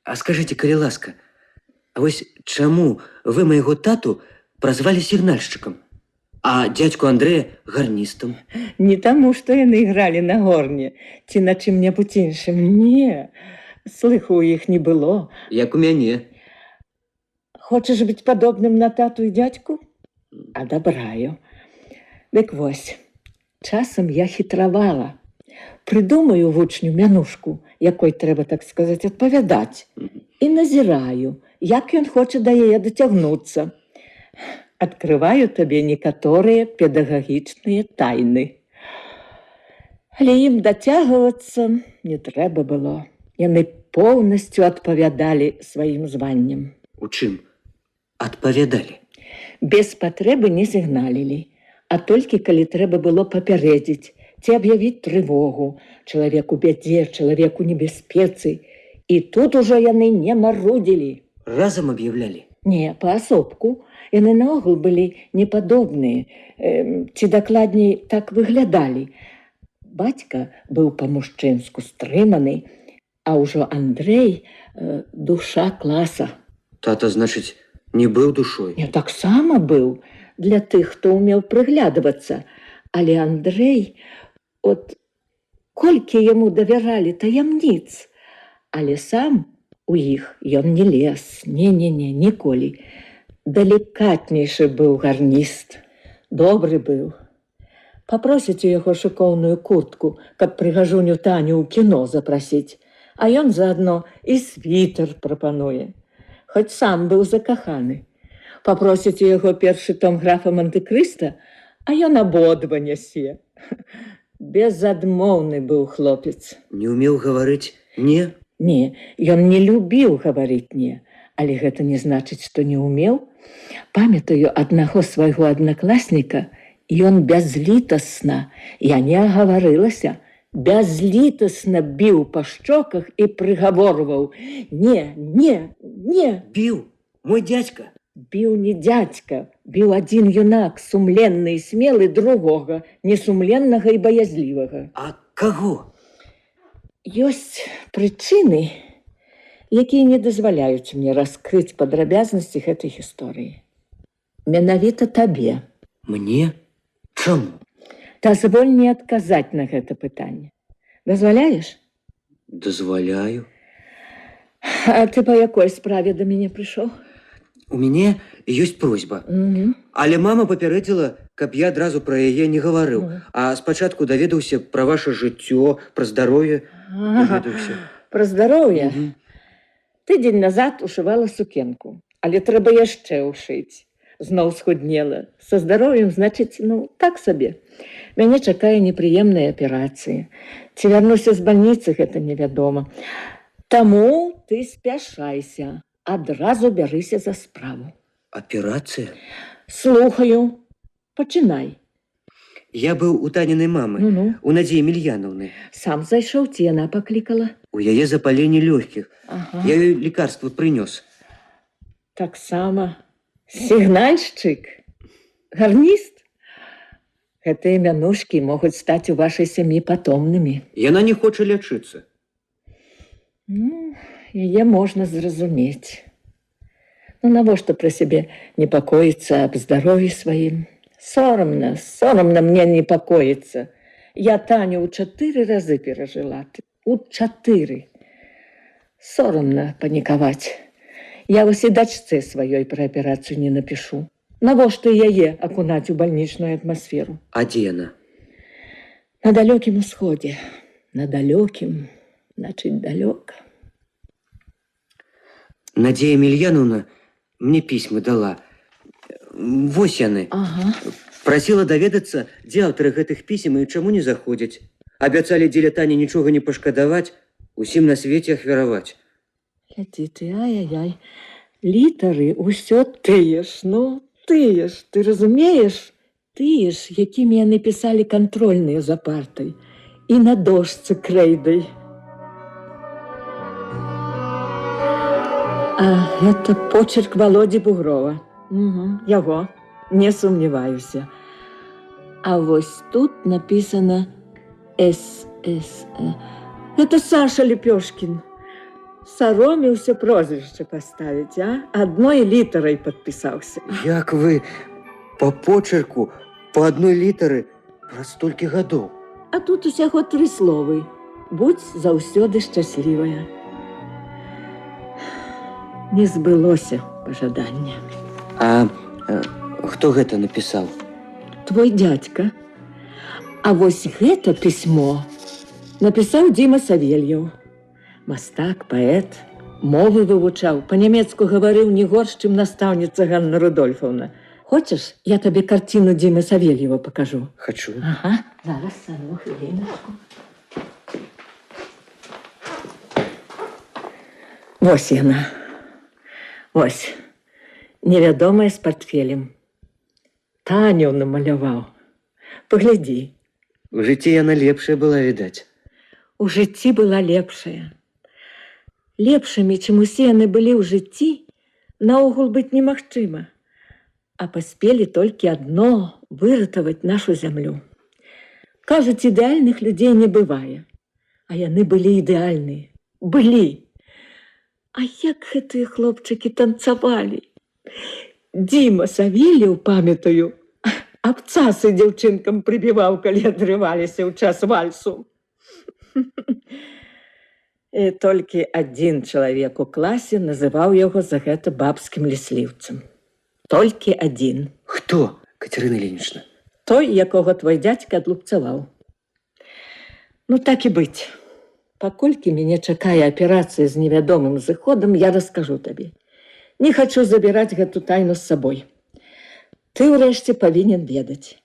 А скажыце, калі ласка, а вось чаму вы майго тату празвалі сігнальшчыкам, а дядьку Андрэя гарністам? Не таму, што яны ігралі на горне ці на чым-небудзь іншым. Не, слыху ў іх не было. Як у мяне. Хочаш быць падобным на тату і дядьку? Адабраю. Дык вось, часам я хітравала. Прыдумаю вучню мянушку, якой трэба, так сказаць, адпавядаць. І назіраю, як ён хоча да яе дацягнуцца. Адкрываю табе некаторыя педагагічныя тайны. Але ім дацягвацца не трэба было. Яны поўнасцю адпавядалі сваім званням. У чым? Адпавядалі. Без патрэбы не сігналілі, а толькі калі трэба было папярэдзіць ці аб'явіць трывогу, чалавек у бядзе, чалавек у небяспецы. І тут ужо яны не марудзілі. Разам аб'яўлялі? Не, паасобку. Яны наогул былі непадобныя, ці дакладней так выглядалі. Бацька быў па-мужчынску стрыманы, а ўжо Андрэй душа класа. Тата, значыць, не быў душой? Не, таксама быў для тых, хто ўмеў прыглядвацца. Але Андрэй, от колькі яму давяралі таямніц, але сам у іх ён не лез, не-не-не, ніколі. Далікатнейшы быў гарніст, добры быў. Папросіць у яго шыкоўную куртку, каб прыгажуню Таню ў кіно запрасіць, а ён заадно і світер прапануе. Хоць сам быў закаханы. Папросіць у яго першы том графа Монте-Крыста, а ён абодва нясе. Безадмоўны быў хлопец. Не ўмеў гаварыць «не»? Не, ён не любіў гаварыць «не», але гэта не значыць, што не ўмеў. Памятаю аднаго свайго аднакласніка, ён бязлітасна, я не агаварылася, бязлітасна біў па шчоках і прыгаворваў: «Не, не, не». Біў? Мой дядька? Біў не дядька, біў адзін юнак, сумленны і смелы, другога, несумленнага і баязлівага. А каго? Ёсць прычыны, якія не дазваляюць мне раскрыць падрабязнасці гэтай гісторыі. Менавіта табе. Мне? Чаму? Дазволь мне адказаць на гэта пытанне. Дазваляеш? Дазваляю. А ты па якой справе да мяне прыйшоў? У мяне ёсць просьба. Але мама папярэдзіла, каб я адразу пра яе не гаварыў. А спачатку даведаўся пра ваша жыццё, пра здароўе. Даведаўся. Пра здароўе? Тыдзень назад ушывала сукенку, але трэба яшчэ ўшыць. Зноў схуднела. Са здароўем, значыць, так сабе. Мяне чакае непрыемная аперацыя. Ці вярнуся з бальніцы, гэта невядома. Таму ты спяшайся. Адразу бярыся за справу. Аперацыя? Слухаю. Пачынай. Я быў у Танінай мамы, у Надзеі Мільяновны. Сам зайшоў, ці яна паклікала? У яе запаленне лёгкіх. Я ёй лекарства прынёс. Таксама сігнальшчык, гарніст. Гэтыя мянушкі могуць стаць у вашай сям'і патомнымі. Яна не хоча лячыцца. Яе можна зразумець. Навошта пра сябе непакоіцца аб здароўі сваім? Сорамна мне непакоіцца. Я Таню ў 4 разы перажыла. У 4. Сорамна панікаваць. Я вось і дачцэ сваёй пра аперацыю не напішу. Навошта яе акунаць у бальнічную атмасферу? А дзе яна? На далёкім усходзе. На далёкім, значыць, далёка. Надзея Мільяновна мне пісьмы дала. Вось яны. Прасіла даведацца, дзе аўтары гэтых пісем і чаму не заходзяць. Абяцалі дзеля Тані нічога не пашкадаваць, усім на свеце ахвяраваць. Глядзі ты, ай-яй-яй. Літары ўсё тыя ж, тыя ж, ты разумееш? Тыя ж, якімі яны пісалі кантрольныя за партай. І на дошцы крэйдай. А гэта почерк Володі Бугрова. Яго, не сумняваюся. А вось тут напісана СС. Гэта Саша Лепёшкін. Саромеўся прозвішча паставіць, а? Адной літарай падпісаўся. Як вы па почерку, па адной літары праз столькі гадоў? А тут усяго 3 словы. Будзь заўсёды шчаслівая. Не збылося пажаданне. А хто гэта напісаў? Твой дядька. А вось гэта пісьмо напісаў Дзіма Савельеў. Мастак, паэт, мовы вывучаў, па-нямецку гаварыў не горш, чым настаўніца Ганна Рудольфаўна. Хочаш, я табе карціну Дзімы Савельева пакажу? Хачу. Ага, зараз, одну хвіліночку. Вось яна. Ось, невядомая з партфелем. Таню намаляваў. Паглядзі. У жыцці яна лепшая была, відаць. У жыцці была лепшая. Лепшымі, чым усе яны былі ў жыцці, наогул быць немагчыма. А паспелі толькі адно – выратаваць нашу зямлю. Кажуць, ідэальных людзей не бывае. А яны былі ідэальныя. Былі. А як гэтыя хлопчыкі танцавалі? Дзіма Савельеў, памятаю, абцасы дзяўчынкам прыбіваў, калі адрываліся ў час вальсу. І толькі адзін чалавек у класе называў яго за гэта бабскім лісліўцам. Толькі адзін. Хто, Кацярына Ільінічна? Той, якога твой дзядзька адлупцаваў. Так і быць. Паколькі мяне чакае аперацыя з невядомым зыходам, я раскажу табе. Не хачу забіраць гэту тайну з сабой. Ты ўрэшце павінен ведаць.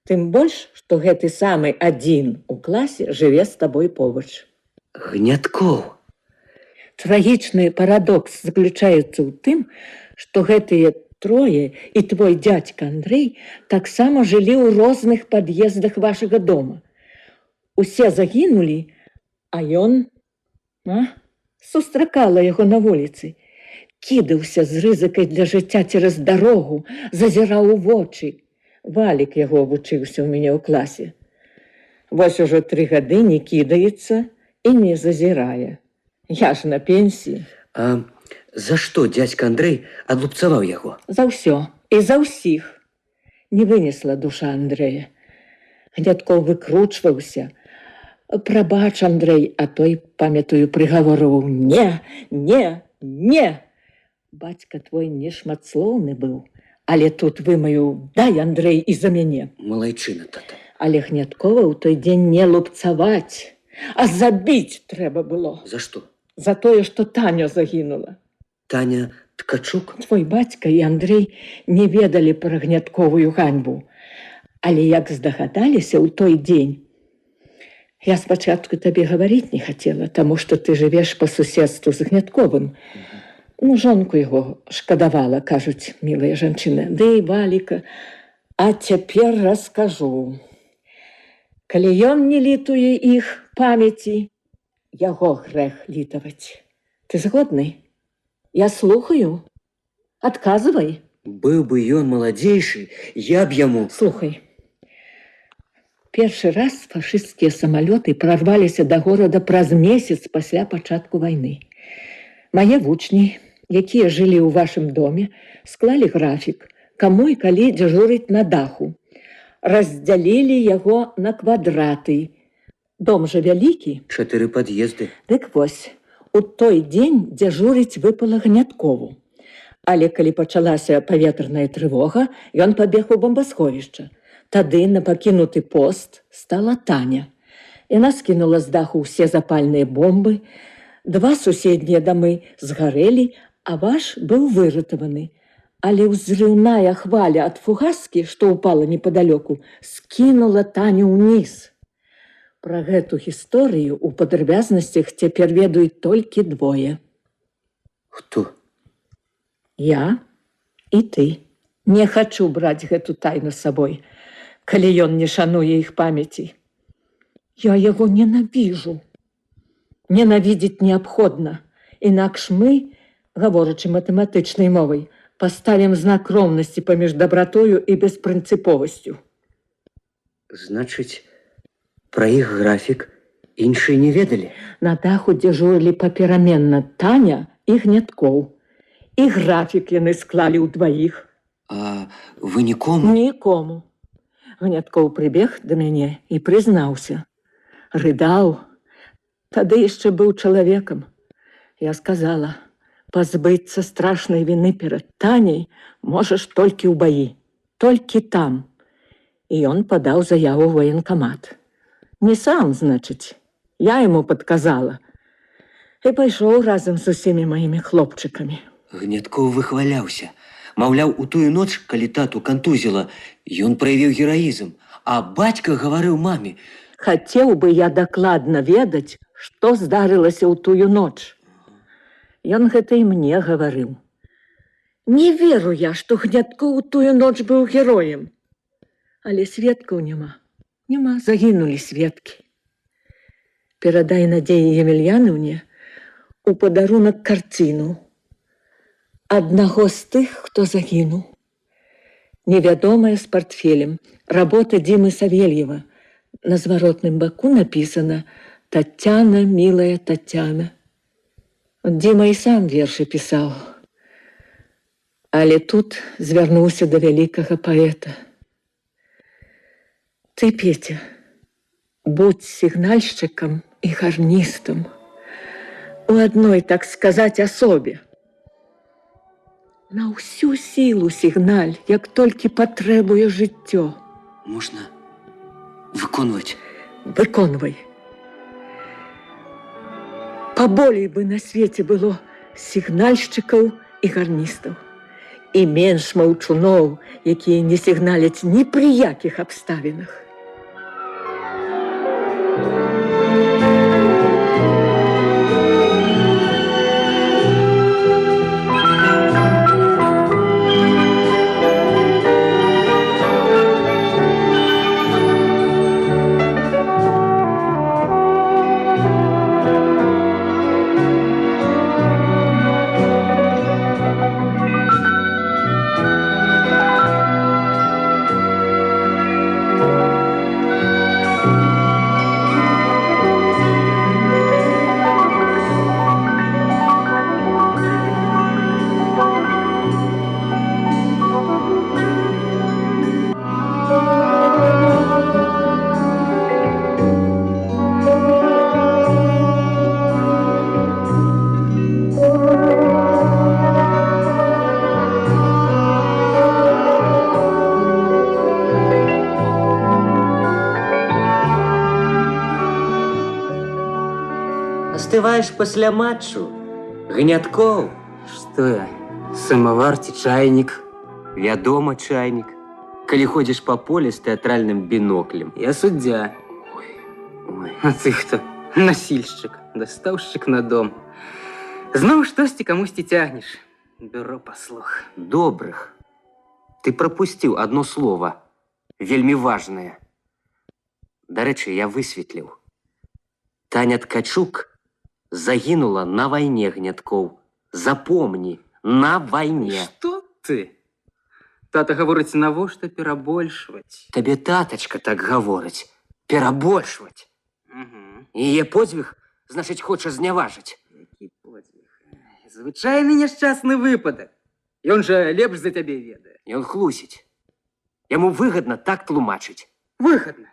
Тым больш, што гэты самы адзін у класе жыве з табой побач. Гняткоў. Трагічны парадокс заключаецца ў тым, што гэтыя 3 і твой дзядзька Андрэй таксама жылі ў розных пад'ездах вашага дома. Усе загінулі, а ён сустракала яго на вуліцы. Кідаўся з рызыкай для жыцця цераз дарогу, зазіраў у вочы. Валік яго вучыўся ў мяне ў класе. Вось ужо 3 гады не кідаецца і не зазірае. Я ж на пенсіі. А за што дзядзька Андрэй адлупцаваў яго? За ўсё. І за ўсіх. Не вынесла душа Андрэя. Гняткоў выкручваўся. Прабач, Андрэй, а той, памятаю, прыгаворваў: не, не, не. Бацька твой не шматслоўны быў, але тут вымаю: дай, Андрэй, і за мяне. Малайчына, тата. Але Гняткова ў той дзень не лупцаваць, а забіць трэба было. За што? За тое, што Таня загінула. Таня Ткачук? Твой бацька і Андрэй не ведалі пра Гнятковую ганьбу. Але як здагадаліся ў той дзень, я спачатку табе гаварыць не хацела, таму што ты жывеш па суседству з Гнятковым. Ну, жонку яго шкадавала, кажуць, мілая жанчына, ды і Валіка. А цяпер раскажу. Калі ён не літуе іх памяці, яго грэх літаваць. Ты згодны? Я слухаю. Адказвай. Быў бы ён маладзейшы, я б яму... Слухай. Першы раз фашысцкія самалёты прарваліся да горада праз месяц пасля пачатку вайны. Мае вучні, якія жылі ў вашым доме, склалі графік, каму і калі дзяжурыць на даху. Раздзялілі яго на квадраты. Дом жа вялікі. 4 пад'езды. Дык вось, у той дзень дзяжурыць выпала Гняткову. Але калі пачалася паветраная трывога, ён пабег у бомбасховішча. Тады на пакінуты пост стала Таня. Яна скінула з даху ўсе запальныя бомбы, 2 суседнія дамы згарэлі, а ваш быў выратаваны. Але ўзрыўная хваля ад фугаскі, што ўпала непадалёку, скінула Таню ўніз. Пра гэту гісторыю ў падрабязнасцях цяпер ведаюць толькі 2. Хто? Я і ты. Не хачу браць гэту тайну з сабой, калі ён не шануе іх памяці. Я яго ненавіжу. Ненавідзець неабходна. Інакш мы, гаворачы матэматычнай мовай, паставім знак роўнасці паміж дабратою і беспрынцыповасцю. Значыць, пра іх графік іншыя не ведалі? На даху дзяжурылі папераменна Таня і Гняткоў. І графік яны склалі ўдваіх. А вы нікому? Нікому. Гняткоў прыбег да мяне і прызнаўся. Рыдаў. Тады яшчэ быў чалавекам. Я сказала: пазбыцца страшнай віны перад Таняй можаш толькі ў баі. Толькі там. І ён падаў заяву ў ваенкамат. Не сам, значыць. Я яму падказала. І пайшоў разам з усімі маімі хлопчыкамі. Гняткоў выхваляўся. Маўляў, у тую ноч, калі тату кантузіла, ён праявіў гераізм, а бацька гаварыў маме: хацеў бы я дакладна ведаць, што здарылася ў тую ноч. Ён гэта і мне гаварыў. Не веру я, што Гняткоў у тую ноч быў героем. Але сведкаў няма. Няма, загінулі сведкі. Перадай Надзеі Емельяновне у падарунак карціну аднаго з тых, хто загінуў. Невядомая з партфелем. Работа Дзімы Савельева. На зваротным баку напісана: «Тацяна, мілая Тацяна». Дзіма і сам вершы пісаў. Але тут звярнуўся да вялікага паэта. Ты, Петя, будь сігнальшчыкам і гарністам. У адной, так сказаць, асобе. На ўсю сілу сігналь, як толькі патрэбуе жыццё. Можна выконваць? Выконвай. Паболей бы на свеце было сігнальшчыкаў і гарністаў. І менш маўчуноў, якія не сігналяць ні пры якіх абставінах. называешь после матчу? Гнятков. Что я? Самовар ці чайник? Вядома, чайник. Коли ходишь по полю с театральным биноклем. Я суддя. Ой. А ты кто? Насильщик, доставщик на дом. Знову штосьці камусьці тягнеш. Бюро послуг. Добрых. Ты пропустил одно слово. Вельми важное. До речі, я висвітлив. Таня Ткачук загинула на войне, Гнятков. Запомни, на войне. Что ты? Тата говорить, навошта перабольшваць? Тебе таточка так говорить. Перабольшвать. Угу. Її подвиг, значить, хоче зняважить. Який подвиг. Звичайний няшчасний випадок. Ён же лепш за тебе ведае. І он хлусить. Йому вигідно так тлумачить. Выгодно.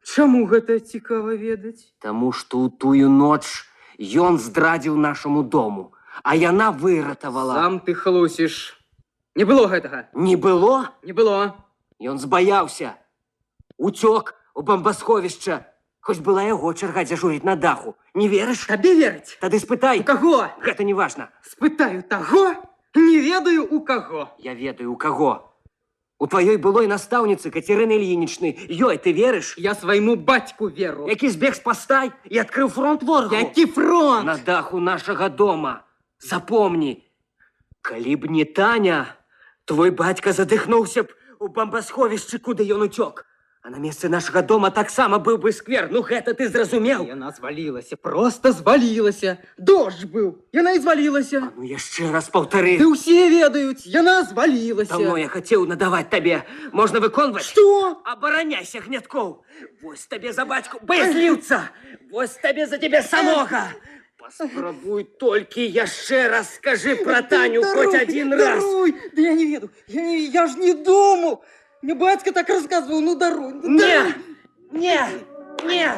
Чаму гэта цікава ведаць? Тому що у тую ноч ён здрадзіў нашому дому, а яна выратавала. Сам ты хлусіш. Не было гэтага. Не было? Не было. Ён збаяўся. Уцёк у бомбасховішча. Хоць была яго чарга дзяжурыць на даху. Не верыш? Табе верыць? Тады спытай. У каго? Гэта не важна. Спытаю таго, не ведаю у каго. Я ведаю, у каго. У тваёй былой настаўніцы Катерины Ильиничны. Ёй, ты верыш? Я свайму бацьку веру. Які збег з пастай і адкрыў фронт ворагу. Які фронт? На даху нашага дома. Запомни, калі б не Таня, твой бацька задыхнуўся б у бомбасховішчы, куды ён уцёк. А на месцы нашага дома таксама быў бы сквер. Ну гэта ты зразумеў? Яна звалілася, просто звалілася. Дождж быў, яна і звалілася. Ну яшчэ раз паўтары. Ды ўсе ведаюць, яна звалілася. Давно я хацеў надаваць табе. Можна выконваць? Што? Абараняйся, Гнятков. Вось табе за бацьку баязліўца. Вось табе за тебе самога. Паспрабуй толькі яшчэ раз скажы пра Таню хоць один раз. Даруй, да я не веду, я ж не думаў. Мне бацька так рассказывал, ну даруй. Не, не, не.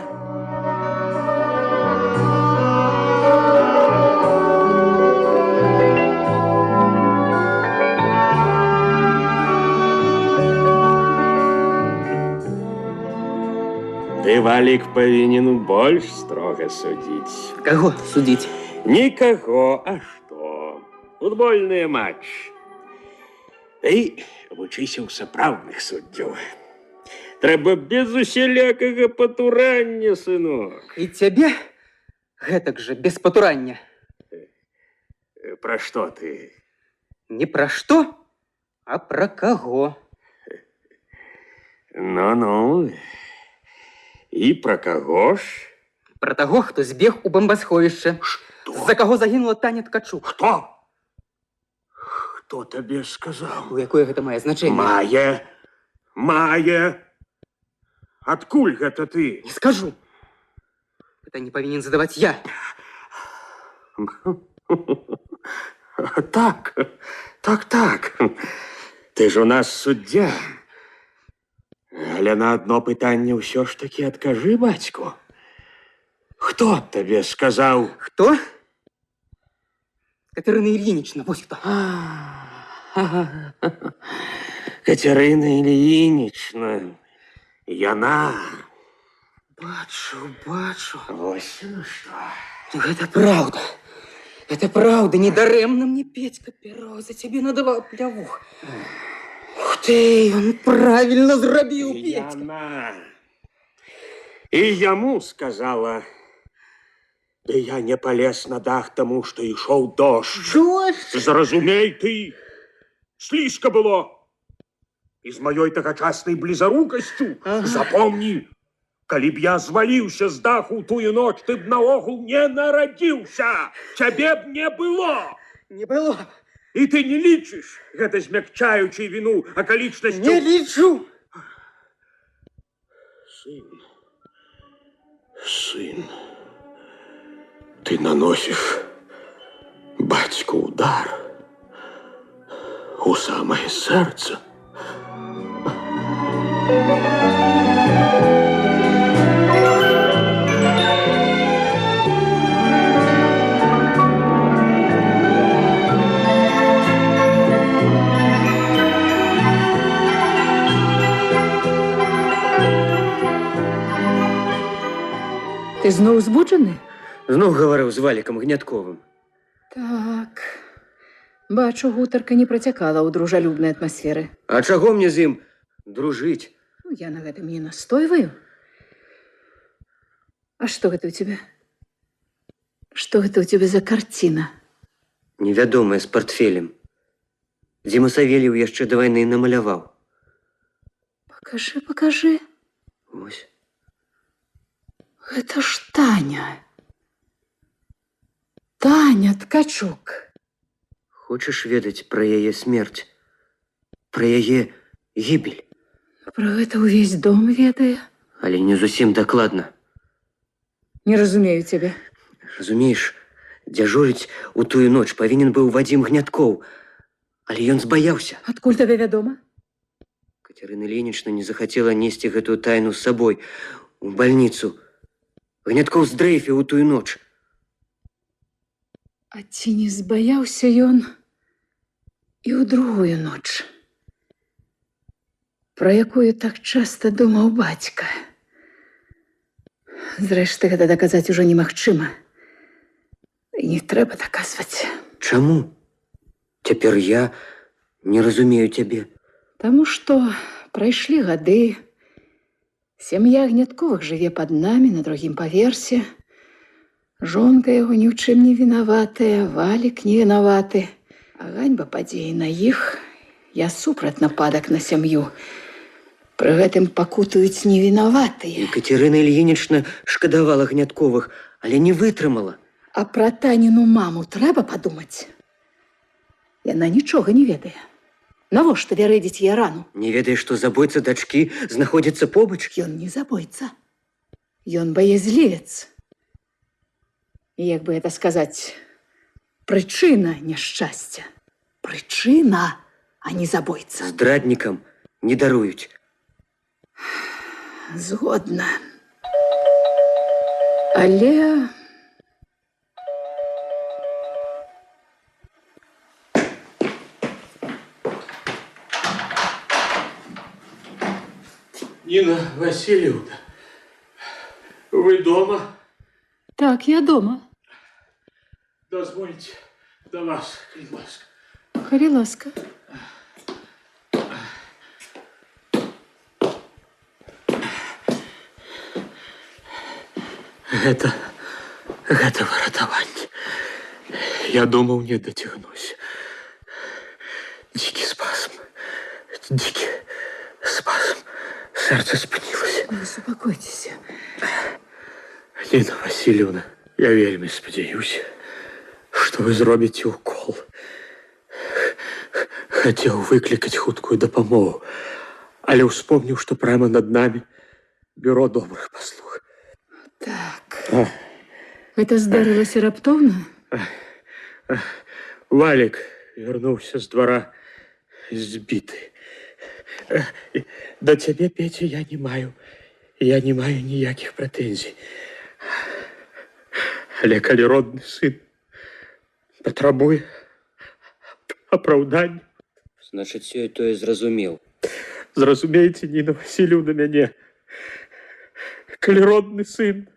Ты, Валик, повинен больше строго судить. Кого судить? Никого, а что? Футбольный матч. Ты вучыся ў сапраўдных суддзяў. Трэба без усялякага патурання, сынок. И тебе гэтак же без патурання. Пра што ты? Не про что, а про кого. Ну-ну. І пра каго ж? Про того, кто збег у бомбасховішча. За кого загинула Таня Ткачук. Хто? Хто табе сказаў? У якое гэта мае значэнне? Мае. Адкуль гэта ты? Не скажу. Это не повинен задавать я. Так. Ты ж у нас суддзя. Але на одно пытанне ўсё ж таки адкажы, бацьку. Хто табе сказаў? Кто? Катерина Ильинична, вот кто. Катерина Ильинична. Яна. Бачу. Вось ну што. Ну, это правда. Это правда. Недарэмна мне Петька Перо за тебе надавал плявух. Ух ты, он правильно зрабіў, Петька. Яна. І яму сказала. Ды я не полез на дах тому, што ішоў дождж. Дождж? Зразумей ты. Слізка было. І з маёй тагачаснай блізарукасцю. Запомні, калі б я зваліўся з даху ў тую ноч, ты б наогул не нарадзіўся. Цябе б не было. Не было. І ты не лічыш гэта змякчаючай віну акалічнасцю. Не лічу. Сын, ты наносишь батьку удар у самое сердце. Ты зноў збуджаны? Зноў гаварыў з Валікам Гнятковым. Так. Бачу, гутарка не працякала ў дружалюбнай атмасферы. А чаго мне з ім дружыць? Ну, я на гэтым не настойваю. А што гэта ў цябе? Што гэта ў цябе за карціна? Невядомая, з партфелем. Дзіма Савельеў яшчэ да вайны намаляваў. Пакажы, пакажы. Вось. Гэта ж Таня. Таня Ткачук. Хочаш ведаць пра яе смерць? Пра яе гібель? Пра гэта ўвесь дом ведае. Але не зусім дакладна. Не разумею цябе. Разумееш, дзяжурыць у тую ноч павінен быў Вадзім Гняткоў, але ён збаяўся. Адкуль табе вядома? Кацярына Ільінічна не захацела несці гэтую тайну з сабой у бальніцу. Гняткоў здрэйфіў у тую ноч. А ці не збаяўся ён і ў другую ноч, пра якую так часта думаў бацька? Зрэшты, гэта даказаць ужо немагчыма. І не трэба даказваць. Чаму? Цяпер я не разумею цябе. Таму што прайшлі гады, сям'я Гнятковых жыве пад намі на другім паверсе, жонка яго ні ў чым не вінаватая, Валік не вінаваты, а ганьба падзеі на іх, я супраць нападак на сям'ю. Пры гэтым пакутуюць невінаватыя. І Кацярына Ільінічна шкадавала Гнятковых, але не вытрымала. А пра Таніну маму трэба падумаць. Яна нічога не ведае. Навошта вярэдзіць яе рану? Не ведае, што забойца дачкі знаходзіцца побач? Ён не забойца. Ён баязлівец. І як бы гэта сказаць, прычына няшчасця. Прычына, а не забойца. Здраднікам не даруюць. Згодна. Але... Нина Васильевна, вы дома? Так, я дома. Дозвольте до вас, коли ласка. Калі ласка. Гэта выратаванне. Я думаў, не дацягнусь. Дзікі спазм. Дзікі спазм. Сэрца спынілася. Не супакойцеся. Нина Васильевна, я вельмі спадзяюся, што вы зробіце укол. Хацеў выклікаць хуткую дапамогу, але ўспомніў, што прямо над намі бюро добрых паслуг. Так. Гэта здарылася раптоўна? Валік вярнуўся з двара збіты. Да цябе, Петя, я не маю ніякіх прэтэнзій. Але калі родны сын патрабуе апраўдання... Значыць, я тое зразумеў. Зразумейце, Ніна Васильевна, мяне. Калі родны сын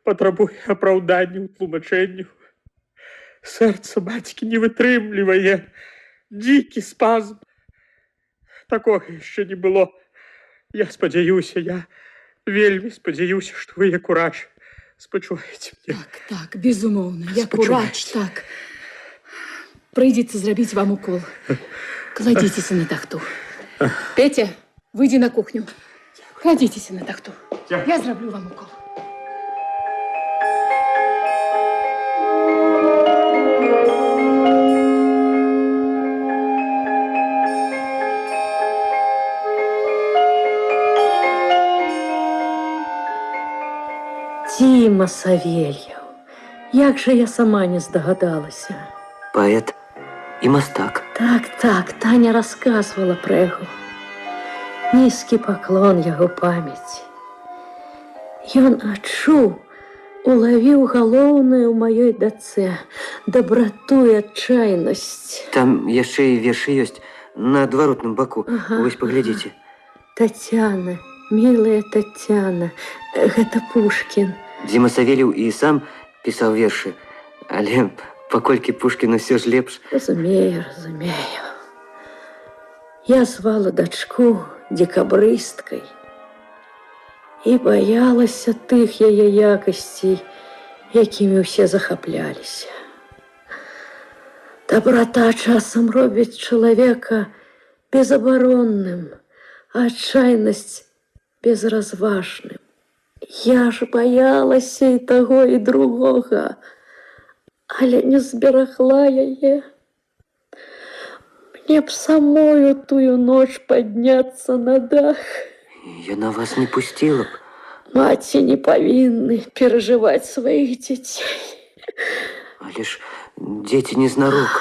патрабуе апраўдання ў тлумачэнню, сэрца бацькі не вытрымлівае. Дзікі спазм. Такога яшчэ не было. Я спадзяюся, я вельмі спадзяюся, што вы, як урач, спачуваеце мне. Так, безумоўна, як урач, так. Прыйдзецца зрабіць вам укол. Кладзіцеся на тахту. Петя, выйдзі на кухню. Кладзіцеся на тахту. Я зраблю вам укол. Дзіма Савельеў, як жа я сама не здагадалася. Паэт і мастак. Так, Таня расказвала пра яго. Нізкі паклон яго памяці. Ён адчуў, улавіў галоўнае ў маёй дачцэ дабрату і адчайнасць. Там яшчэ і вершы ёсць на адваротным баку. Вось паглядзіце. Тацяна, мілая Тацяна, гэта Пушкін. Дзіма Савельеў і сам пісаў вершы, але паколькі Пушкіну ўсё ж лепш. Разумею, разумею. Я звала дачку декабрысткай і баялася тых яе якасцей, якімі ўсе захапляліся. Доброта часам робіць чалавека безабаронным, а адчайнасць безразважным. Я ж баялася і таго, і другога, але не зберагла яе. Мне б самою тую ноч падняцца на дах. Яна вас не пусціла б. Маці не павінны перажываць сваіх дзяцей. Але ж дзеці незнарок.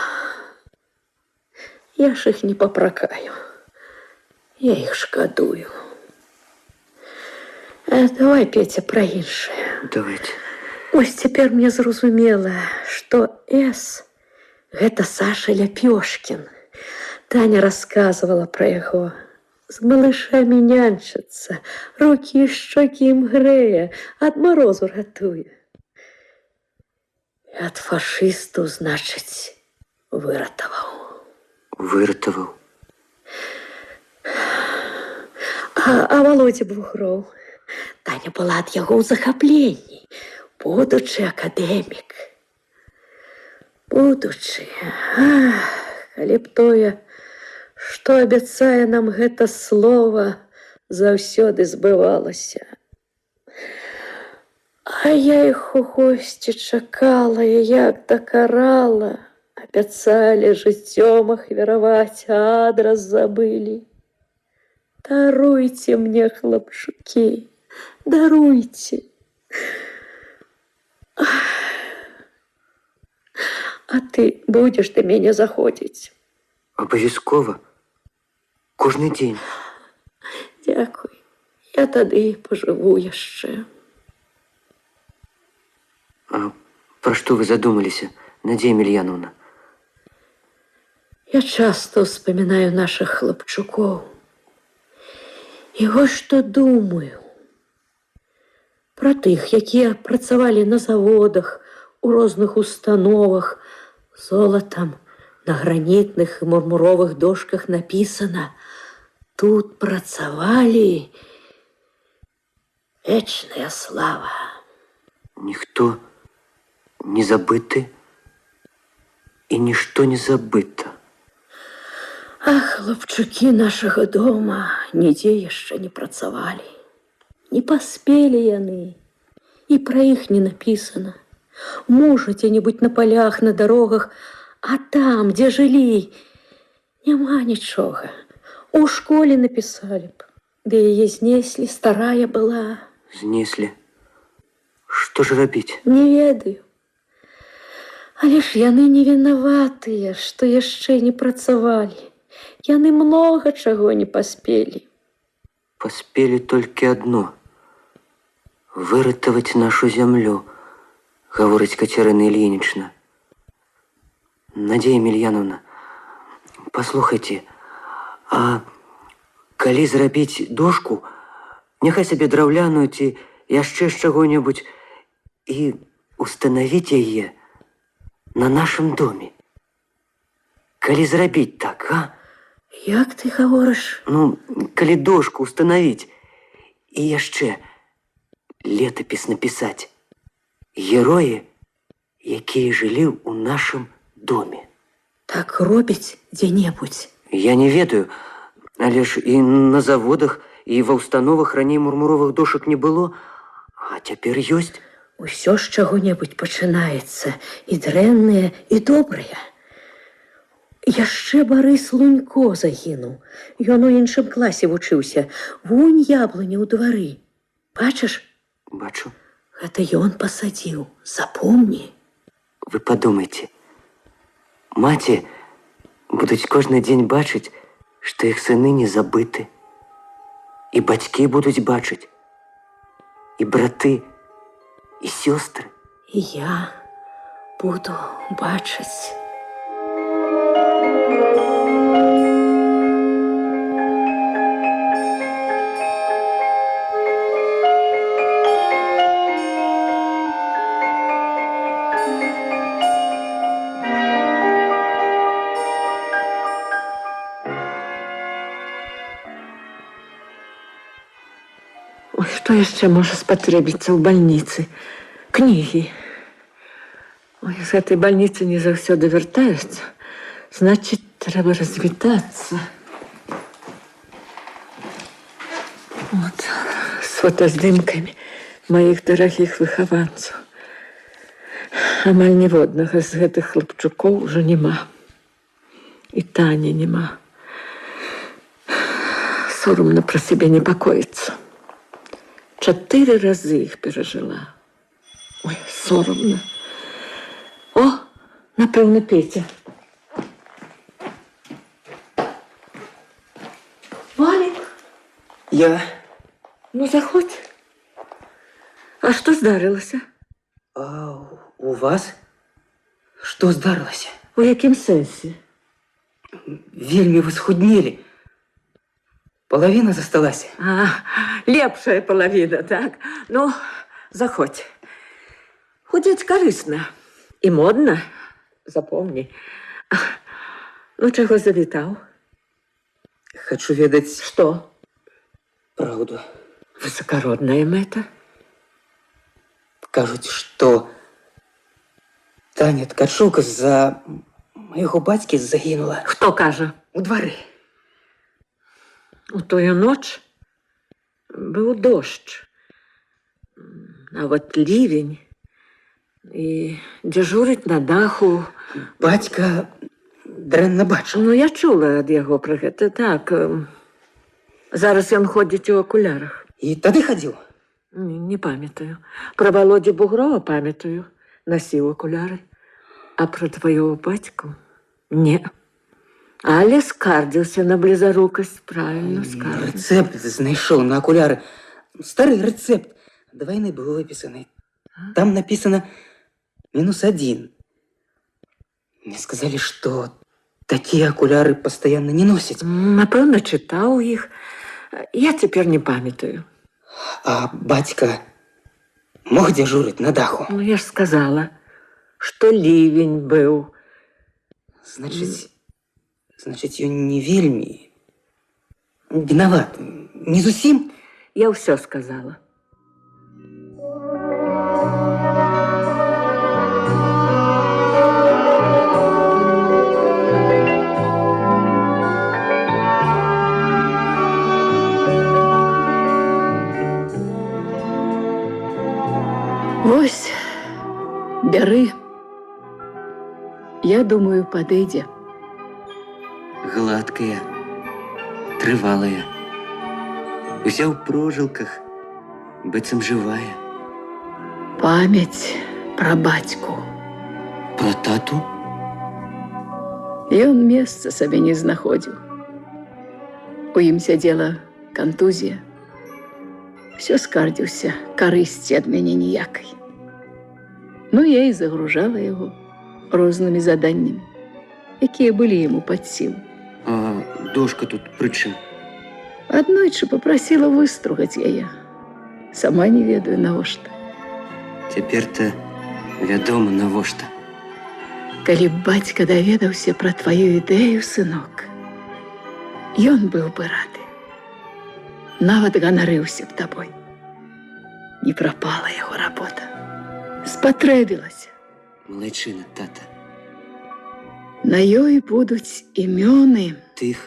Я ж іх не папракаю. Я іх шкадую. Давай, Петя, пра іншае. Давайте. Ось цяпер мне зразумела, што С – гэта Саша Ляпёшкін. Таня рассказывала пра яго. З малышамі нянчыцца, рукі і шчокі ім грэе, ад марозу ратуе. Ад фашыстаў, значыць, выратаваў. Выратаваў. А Володя Бугроў? Таня была ад яго ў захапленні. Будучы акадэмік. Будучы. Калі б тое, што абяцае нам гэта слова, заўсёды збывалася. А я іх у госці чакала, і як дакарала. Абяцалі жыццём ахвяраваць, а адрас забылі. Даруйце мне, хлапчукі, даруйце. А ты будзеш да мяне заходзіць? Абавязкова. Кожны дзень. Дзякуй. Я тады пажыву яшчэ. А пра што вы задумаліся, Надзея Емельяновна? Я часто ўспамінаю нашых хлапчукоў. І вось што думаю. Пра тых, якія працавалі на заводах, у розных установах. Золатам на гранітных і мармуровых дошках напісана: тут працавалі вечная слава. Ніхто не забыты і нішто не забыта. А хлопчукі нашага дома нідзе яшчэ не працавалі. Не паспелі яны, і пра іх не напісана. Можа, дзе-небудзь на палях, на дарогах, а там, дзе жылі, няма нічога. У школе напісалі б, ды яе знеслі, старая была. Знеслі. Што ж рабіць? Не ведаю. Але ж яны не вінаватыя, што яшчэ не працавалі. Яны многа чаго не паспелі. Паспелі толькі адно – выратаваць нашу зямлю, гаворыць Кацярына Ільінічна. Надзея Емельяновна, паслухайце, а калі зрабіць дошку, няхай сабе драўляную ці яшчэ з чаго-небудзь, і устанавіць яе на нашым доме. Калі зрабіць так, а? Як ты гаворыш? Ну, калі дошку устанавіць і яшчэ летапіс напісаць. Героі, якія жылі ў нашым доме. Так робіць дзе-небудзь? Я не ведаю, але ж і на заводах, і ва ўстановах раней мармуровых дошак не было, а цяпер ёсць. Усё з чаго-небудзь пачынаецца, і дрэннае, і добрае. Яшчэ Барыс Лунько загінуў. Ён у іншым класе вучыўся. Вунь яблыня ў двары. Бачыш? Бачу. Гэта ён пасадзіў. Запомні. Вы падумайце. Маці будуць кожны дзень бачыць, што іх сыны не забыты. І бацькі будуць бачыць. І браты, і сёстры. І я буду бачыць. Што яшчэ можа спатрэбіцца ў бальніцы? Кнігі. Ой, з гэтай бальніцы не заўсёды вяртаюцца. Значыць, трэба развітацца. Вот, з фотаздымкамі маіх дарагіх выхаванцаў. Амаль ніводнага з гэтых хлапчукоў ужо няма. І Тані няма. Соромна пра сябе непакоіцца. 4 разы іх перажыла. Ой, соромна. О, напэўна, Петя. Валік, Я... ну заходь. А што здарылася? А у вас? Што здарылася? У якім сэнсе? Вельмі вы схуднелі. Половина засталася. А, лепшая палавіна, так? Ну, заходь. Худзець карысна. І модна. Запомні. Ну, чаго завітаў? Хочу ведаць Што? праўду. Высакародная мэта? Кажуць, што Таня Ткачук з-за майго бацькі загінула Хто кажа? у двары. У тую ноч быў дождж. Нават лівень. І дзяжурыць на даху. Бацька дрэнна бачыў. Ну, я чула ад яго пра гэта, так. Зараз ён ходзіць у акулярах. І тады хадзіў. Не памятаю. Пра Володю Бугрова памятаю. Насіў акуляры. А пра твайго бацьку? Не. Але скардзіўся на блізарукасць. Правильно, скардзіўся. Рэцэпт знайшоў на акуляры. Стары рэцэпт. Да вайны быў выпісаны. Там напісана -1. Мне сказалі, што такія акуляры пастаянна не носяць. Напэўна, чытаў іх. Я цяпер не памятаю. А бацька мог дзяжурыць на даху. Ну, я ж сказала, што лівень быў. Значыць, ён не вельмі вінават. Не зусім. Я ўсё сказала. Вось, бяры. Я думаю, падыдзе. Гладкая, трывалая. Уся ў прожылках, быццам жывая. Памяць пра бацьку. Пра тату? Ён месца сабе не знаходзіў. У ім сядзела кантузія. Всё скардзіўся, карысці ад мяне ніякай. Ну, я і загружала яго рознымі заданнямі, якія былі яму пад сілу. А дошка тут пры чым? Аднойчы папрасіла выстругаць яе. Сама не ведаю, навошта. Цяпер-то вядома, навошта. Калі б бацька даведаўся пра тваю ідэю, сынок, ён быў бы рады. Нават ганарыўся б табой. Не прапала яго работа. Спатрэбілася. Малайчына, тата. На ёй будуць імёны. Тых,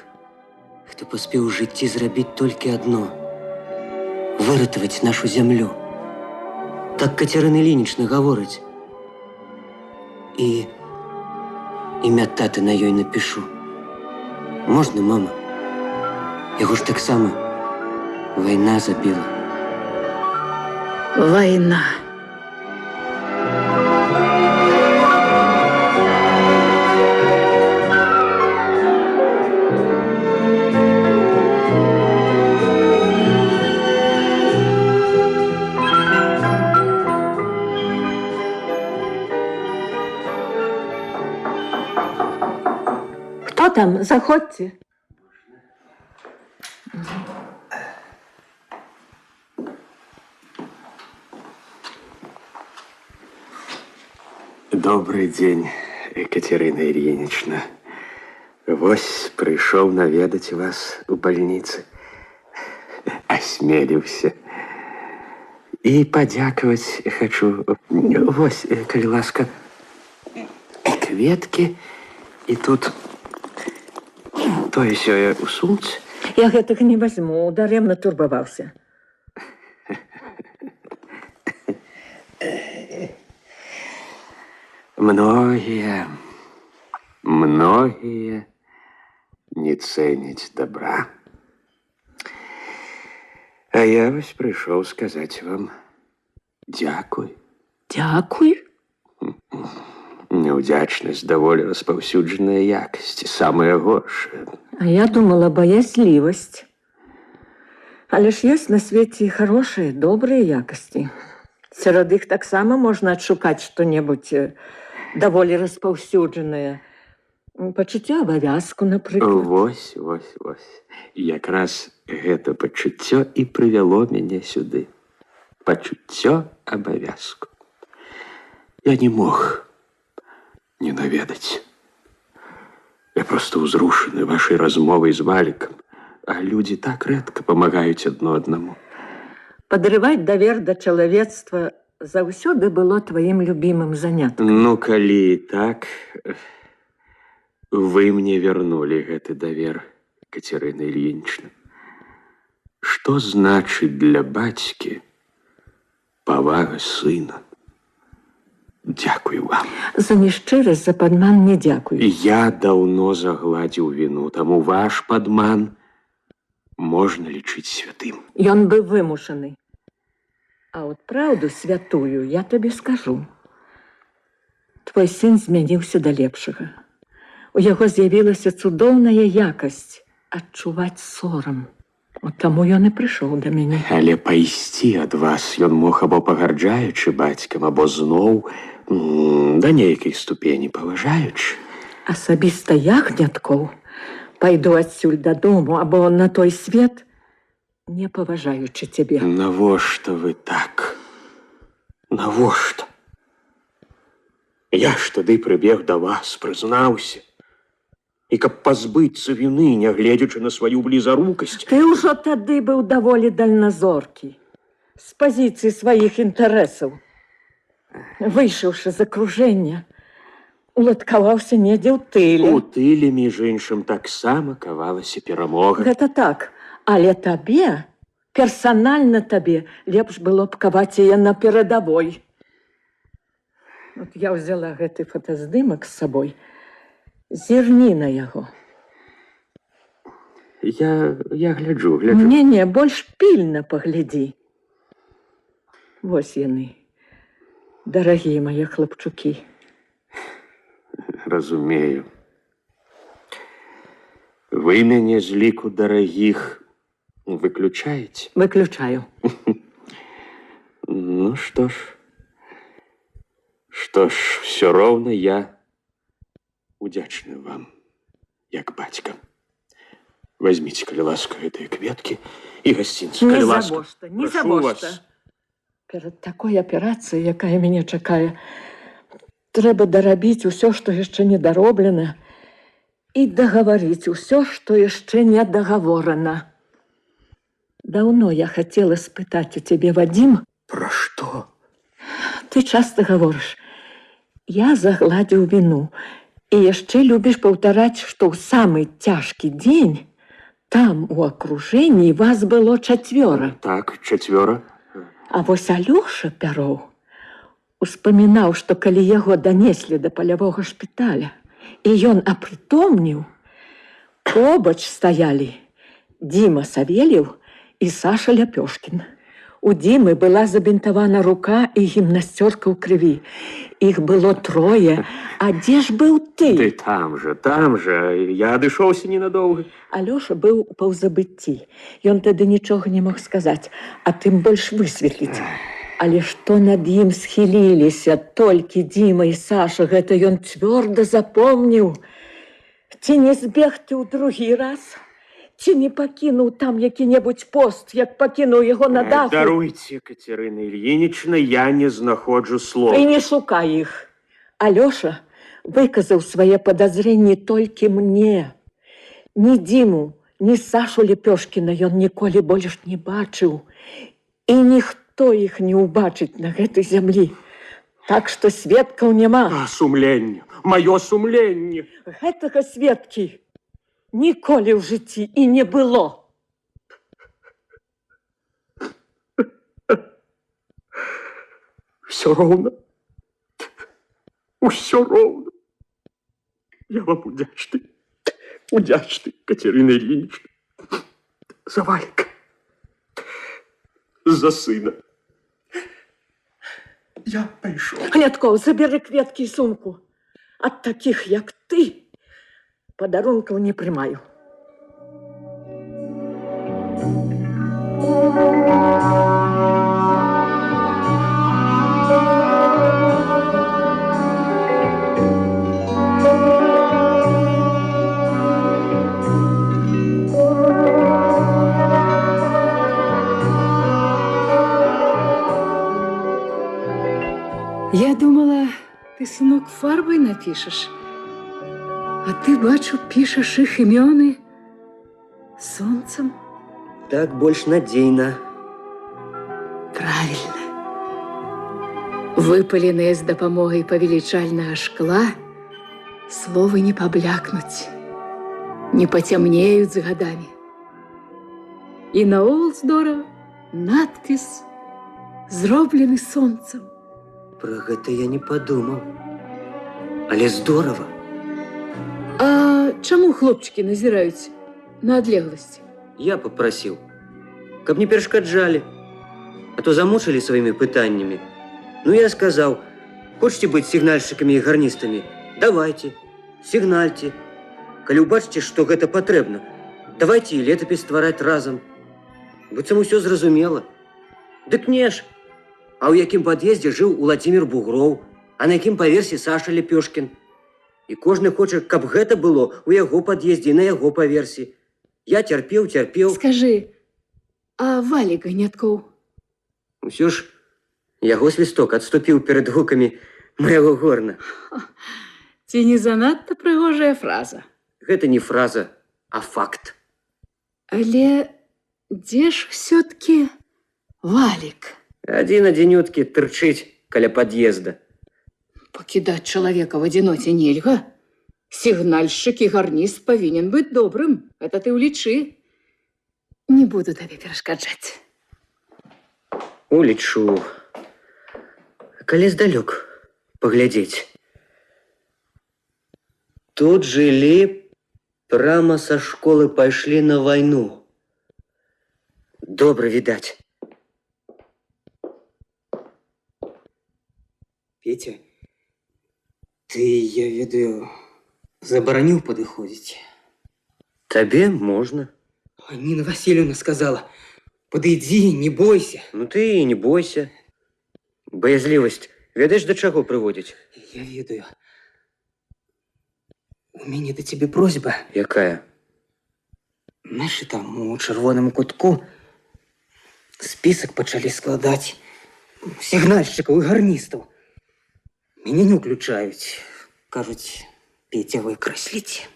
хто паспеў у жыцці зрабіць толькі адно – выратаваць нашу зямлю. Так Кацярына Ільінічна гаворыць. І імя таты на ёй напішу. Можна, мама? Яго ж таксама вайна забіла. Вайна. Хто там? Заходзьце. Добрый день, Екатерина Ильинична. Вось пришел наведать вас у больницы. Осмелился. І падзякаваць хачу. Вось, калі ласка, кветкі. І тут тое-сёе ў сумцы. Я гэтага не возьму, даремна турбаваўся. Многие не ценяць добра. А я вось прыйшоў сказаць вам дзякуй. Дзякуй. Няўдзячнасць даволі распаўсюджаная якасць, самая горшая. А я думала, баязлівасць. Але ж ёсць на свеце і хорошыя, добрыя якасці. Сярод іх таксама можна адшукаць што-небудзь даволі распаўсюджанае. Пачуццё абавязку, напрыклад. Вось. Якраз гэта пачуццё і прывяло мяне сюды. Пачуццё абавязку. Я не мог не наведаць. Я просто ўзрушаны вашай размовай з Валікам, а людзі так рэдка памагаюць адно аднаму. Падрываць давер да чалавецтва заўсёды было тваім любімым заняткам. Ну, калі так, вы мне вярнулі гэты давер, Кацярына Ільінічна. Што значыць для бацькі павага сына? Дзякую вам. За нешчырасць, за падман не дзякуй. Я даўно загладзіў віну, таму ваш падман можна лічыць святым. Ён быў вымушаны. А от праўду святую я табе скажу. Твой сын змяніўся да лепшага. У яго з'явілася цудоўная якасць адчуваць сорам. От таму ён і прыйшоў да мяне. Але пайсці ад вас ён мог або пагарджаючы бацькам, або зноў да нейкай ступені паважаючы. Асабіста я, Гняткоў, пайду адсюль дадому або на той свет, не паважаючы цябе. Навошта вы так? Навошта? Я ж тады прыбег да вас, прызнаўся. І каб пазбыцца віны, нягледзячы на сваю блізарукасць. Ты ўжо тады быў даволі дальназоркі, з пазіцыі сваіх інтарэсаў. Выйшаўшы з акружэння, уладкаваўся недзе ў тыле. У тыле, між іншым, таксама кавалася перамога. Гэта так, але табе, персанальна табе, лепш было б каваць яе на перадавой. От я ўзяла гэты фотаздымак з сабой. Зірні на яго. Я гляджу. Не, больш пільна паглядзі. Вось яны, дарагія мае хлапчукі. Разумею. Вы мяне з ліку дарагіх выключаеце? Выключаю. Ну, што ж, все роўна я удзячны вам, як бацька. Возьміце, калі ласка, гэтыя кветкі і гасцінцы, калі ласка. Не забошта. Перад такой аперацыяй, якая мяне чакае, трэба дарабіць усё, што яшчэ не дароблена, і дагаварыць усё, што яшчэ не дагаворана. Даўно я хацела спытаць у цябе, Вадзім. Пра што? Ты часта гаворыш, я загладзіў віну. І яшчэ любіш паўтараць, што ў самы цяжкі дзень там, у акружэнні, вас было 4. Так, 4. А вось Алёша Пяроў успамінаў, што калі яго данеслі да палявога шпіталя, і ён апрытомніў, побач стаялі Дзіма Савельеў і Саша Ляпёшкін. У Дзімы была забінтавана рука і гімнасцёрка ў крыві. Іх было 3. А дзе ж быў ты? Ты там же. Я адышоўся ненадоўга. Алёша быў у паўзабыцці. Ён тады нічога не мог сказаць, а тым больш высветліць. Але што над ім схіліліся толькі Дзіма і Саша, гэта ён цвёрда запомніў. Ці не збег ты ў другі раз? Ці не пакінуў там які-небудзь пост, як пакінуў яго на даху? Даруйце, Кацярына Ільінічна, я не знаходжу слоў. І не шукай іх. Алёша выказаў свае падазрэнні толькі мне. Ні Дзіму, ні Сашу Ляпёшкіна ён ніколі больш не бачыў. І ніхто хто іх не ўбачыць на гэтай зямлі. Так што сведкаў няма. А сумленне, маё сумленне. Гэтага сведкі ніколі ў жыцці і не было. Все роўна. Усё роўна. Я вам удзячны. Удзячны, Катерина Ильинична. За Валька. За сына. Я пайшоў. Гняткоў, забяры кветкі і сумку. Ад такіх, як ты, падарункаў не прымаю. Я думала, ты, сынок, фарбой напишешь, а ты, бачу, пишешь их имёны солнцем. Так больше надейно. Правильно. Выпаленные с допомогой повеличального шкла, словы не поблякнуть, не потемнеют с годами. И наол здорово, надпись зроблены солнцем. Про гэта я не подумал. Але здорово. А чаму хлопчики назираюць на адлегласці? Я попросил, каб не перешкаджали, а то замучили своими пытаннями. Ну, я сказал, хочете быть сигнальщиками и гарнистами? Давайте, сигнальте. Калі убачыце, што гэта патрэбна, давайте і летапіс ствараць разам. Быццам усё зразумела. Дык не ж. А ў якім пад'ездзе жыў Уладзімір Бугроў, а на якім паверсе Саша Лепёшкін. І кожны хоча, каб гэта было ў яго пад'ездзе і на яго паверсе. Я цярпеў. Скажи, а Валік Гняткоў? Усё ж яго свісток адступіў перад гукамі майго горна. Ці не занадта прыгожая фраза? Гэта не фраза, а факт. Але дзе ж все-таки Валік? Адзінюткі тырчыць каля пад'езда. Пакідаць чалавека в адзіноце нельга. Сігнальшчык і гарніст павінен быць добрым. Это ты ўлічы. Не буду табе перашкаджаць. Улічу. Калі здалёк паглядзець. Тут жылі, прама са школы пайшлі на вайну. Добра відаць. Петя, ты, я ведаю, забараніў падыходзіць. Табе можна. А Нина Васильевна сказала, подойди, не бойся. Ну ты і не бойся. Баязлівасць, ведаеш, да чаго прыводзіць? Я ведаю. У мяне да цябе просьба. Якая? Наши там у чырвоным кутку спісак пачалі складаць сігнальшчыкаў і гарністаў. Мяне не уключаюць. Кажуць, Петя выкрэсліць.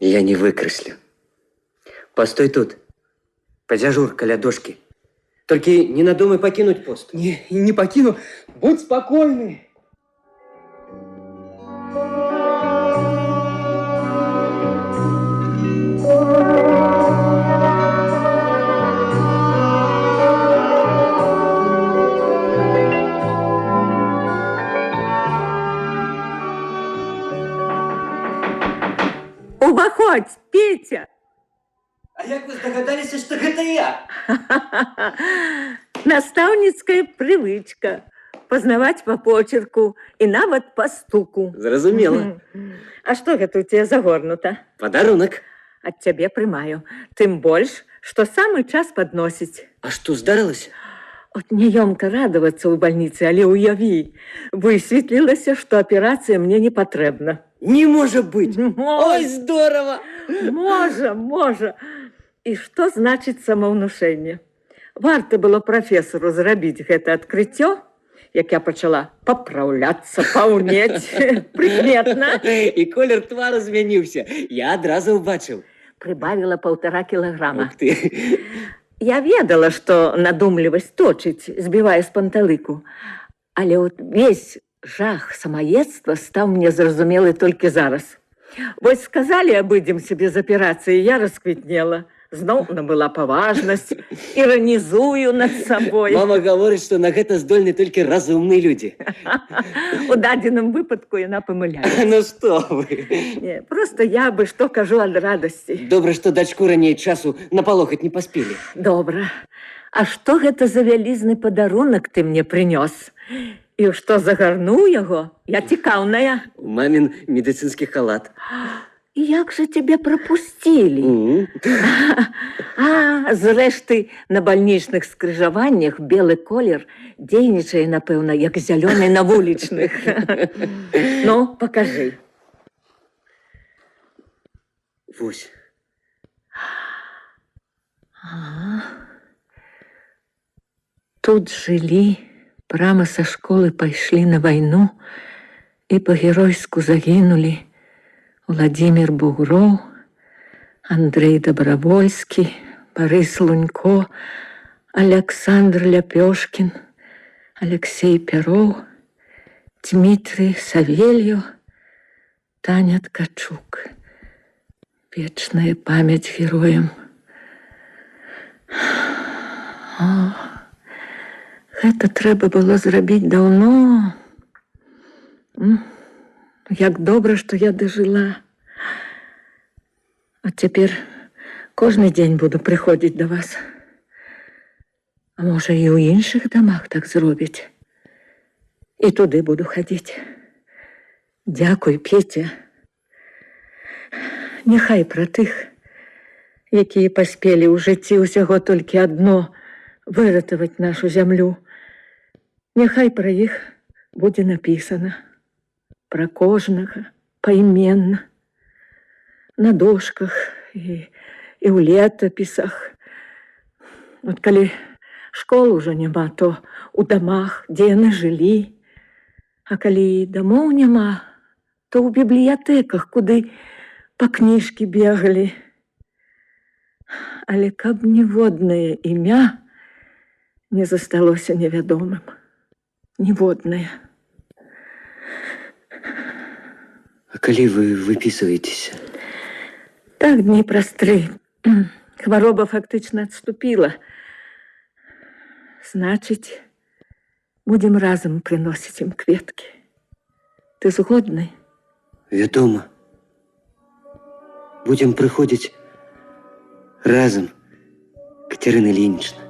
Я не выкрэслю. Постой тут. Подзяжур каля дошки. Толькі не надумай пакінуць пост. Не пакіну. Будь спакойны. Уваходь, Петя! А як вы здагадаліся, што гэта я? Настаўніцкая прывычка. Пазнаваць па почерку і нават па стуку. Зразумела. А што гэта ў цябе загорнута? Падарунак. Ад цябе прымаю. Тым больш, што самы час падносіць. А што здарылася? От няёмка радавацца ў бальніцы, але ўяві, высветлілася, што аперацыя мне не патрэбна. Не можа быць. Ой, здорово. Можа. І што значыць самаўнушэнне? Варта было прафесару зрабіць гэта адкрыццё, як я пачала папраўляцца, паўнець. Прыкметна. І колер твару змяніўся. Я адразу ўбачыў. Прыбавіла 1,5 кілаграма. Ух ты. Я ведала, што надумлівасць точыць, збівае з панталыку. Але от весь жах самаедства стаў мне зразумелы толькі зараз. Вось сказалі, абыдземся без аперацыі, я расквітнела. Зноў набыла паважнасць, іранізую над сабой. Мама гаворыць, што на гэта здольны толькі разумныя людзі. У дадзеным выпадку яна памыляецца. Ну што вы? Не, просто я бы што кажу ад радасці. Добра, што дачку раней часу напалохаць не паспелі. Добра. А што гэта за вялізны падарунак ты мне прынёс? І што загарнуў яго? Я цікаўная. Мамін медыцынскі халат. І як жа цябе прапусцілі? Зрэшты, на бальнічных скрыжаваннях белы колер дзейнічае, напэўна, як зялёны на вулічных. Ну, пакажы. Вось. Тут жылі, прама са школы пайшлі на вайну і па-геройску загінулі Владимир Бугроў, Андрей Добровольскі, Борис Лунько, Александр Ляпёшкін, Алексей Пероў, Дмитрий Савельев, Таня Ткачук. Вечная памяць героям. Гэта трэба было зрабіць даўно. Як добра, што я дажыла. А цяпер кожны дзень буду прыходзіць да вас. А можа, і ў іншых дамах так зробіць. І туды буду хадзіць. Дзякуй, Петя. Няхай пра тых, якія паспелі ў жыцці ўсяго толькі адно выратаваць нашу зямлю. Няхай пра іх будзе напісана. Пра кожнага, пайменна. На дошках і ў летапісах. От калі школ ужо няма, то ў дамах, дзе яны жылі. А калі дамоў няма, то ў бібліятэках, куды па кніжкі бегалі. Але каб ніводнае імя не засталося невядомым. Ніводнае. А калі вы выпісваецеся? Так, дні праз 3. Хвароба фактычна адступіла. Значыць, будзем разам прыносіць ім кветкі. Ты згодны? Вядома. Будзем прыходзіць разам, Катерина Ильинична.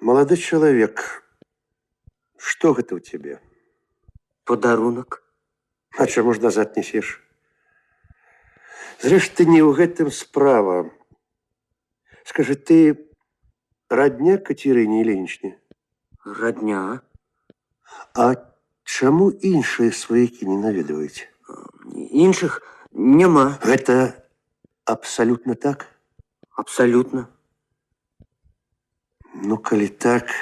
Молодой человек, что это у тебя? Подарунок. А чему ж назад несешь? Зря ж ты не ў гэтым справа. Скажи, ты родня Катерине Ильиничне? Родня. А чаму іншыя сваякі не наведваюць? Іншых няма. Гэта абсолютно так? Абсолютно. Ну, калі так,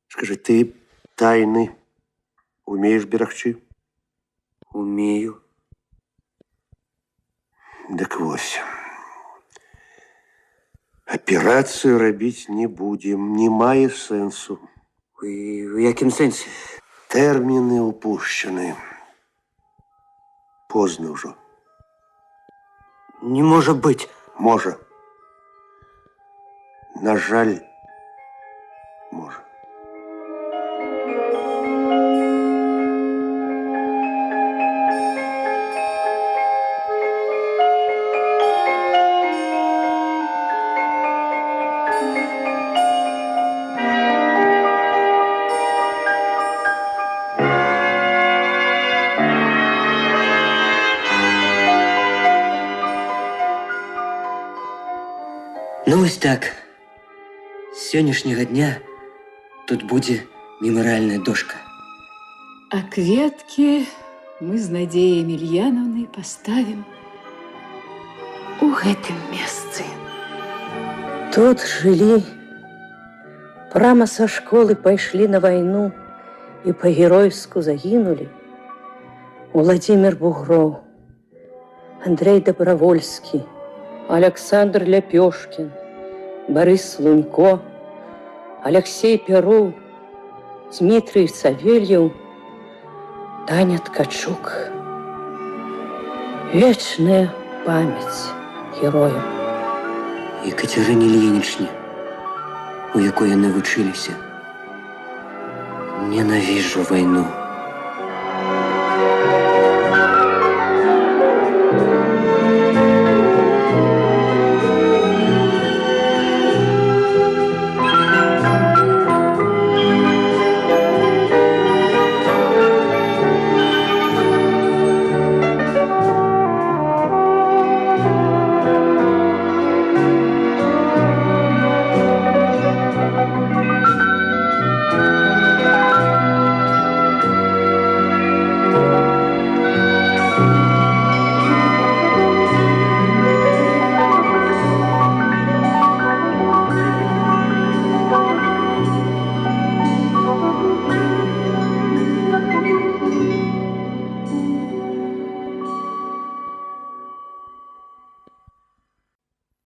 скажи, ты тайны умеешь берагчы? Умею. Дык вось. Аперацыю рабіць не будзем, не мае сэнсу. У якім сэнсе? Тэрміны упушчаны. Позна ўжо. Не можа быць. Можа. На жаль, можа. Ну вось так. З сённяшняга дня тут будзе мемарыяльная дошка. А кветкі мы з Надзеяй Емельяновнай паставім у гэтым месцы. Тут жылі, прама са школы пайшлі на вайну і па-геройску загінулі Владимир Бугров, Андрей Добровольский, Александр Ляпёшкин, Борис Лунько, Алексей Перов, Дмитрий Савельев, Таня Ткачук. Вечная память героям. Екатерине Ильиничне, у якой яны вучыліся. Ненавижу войну.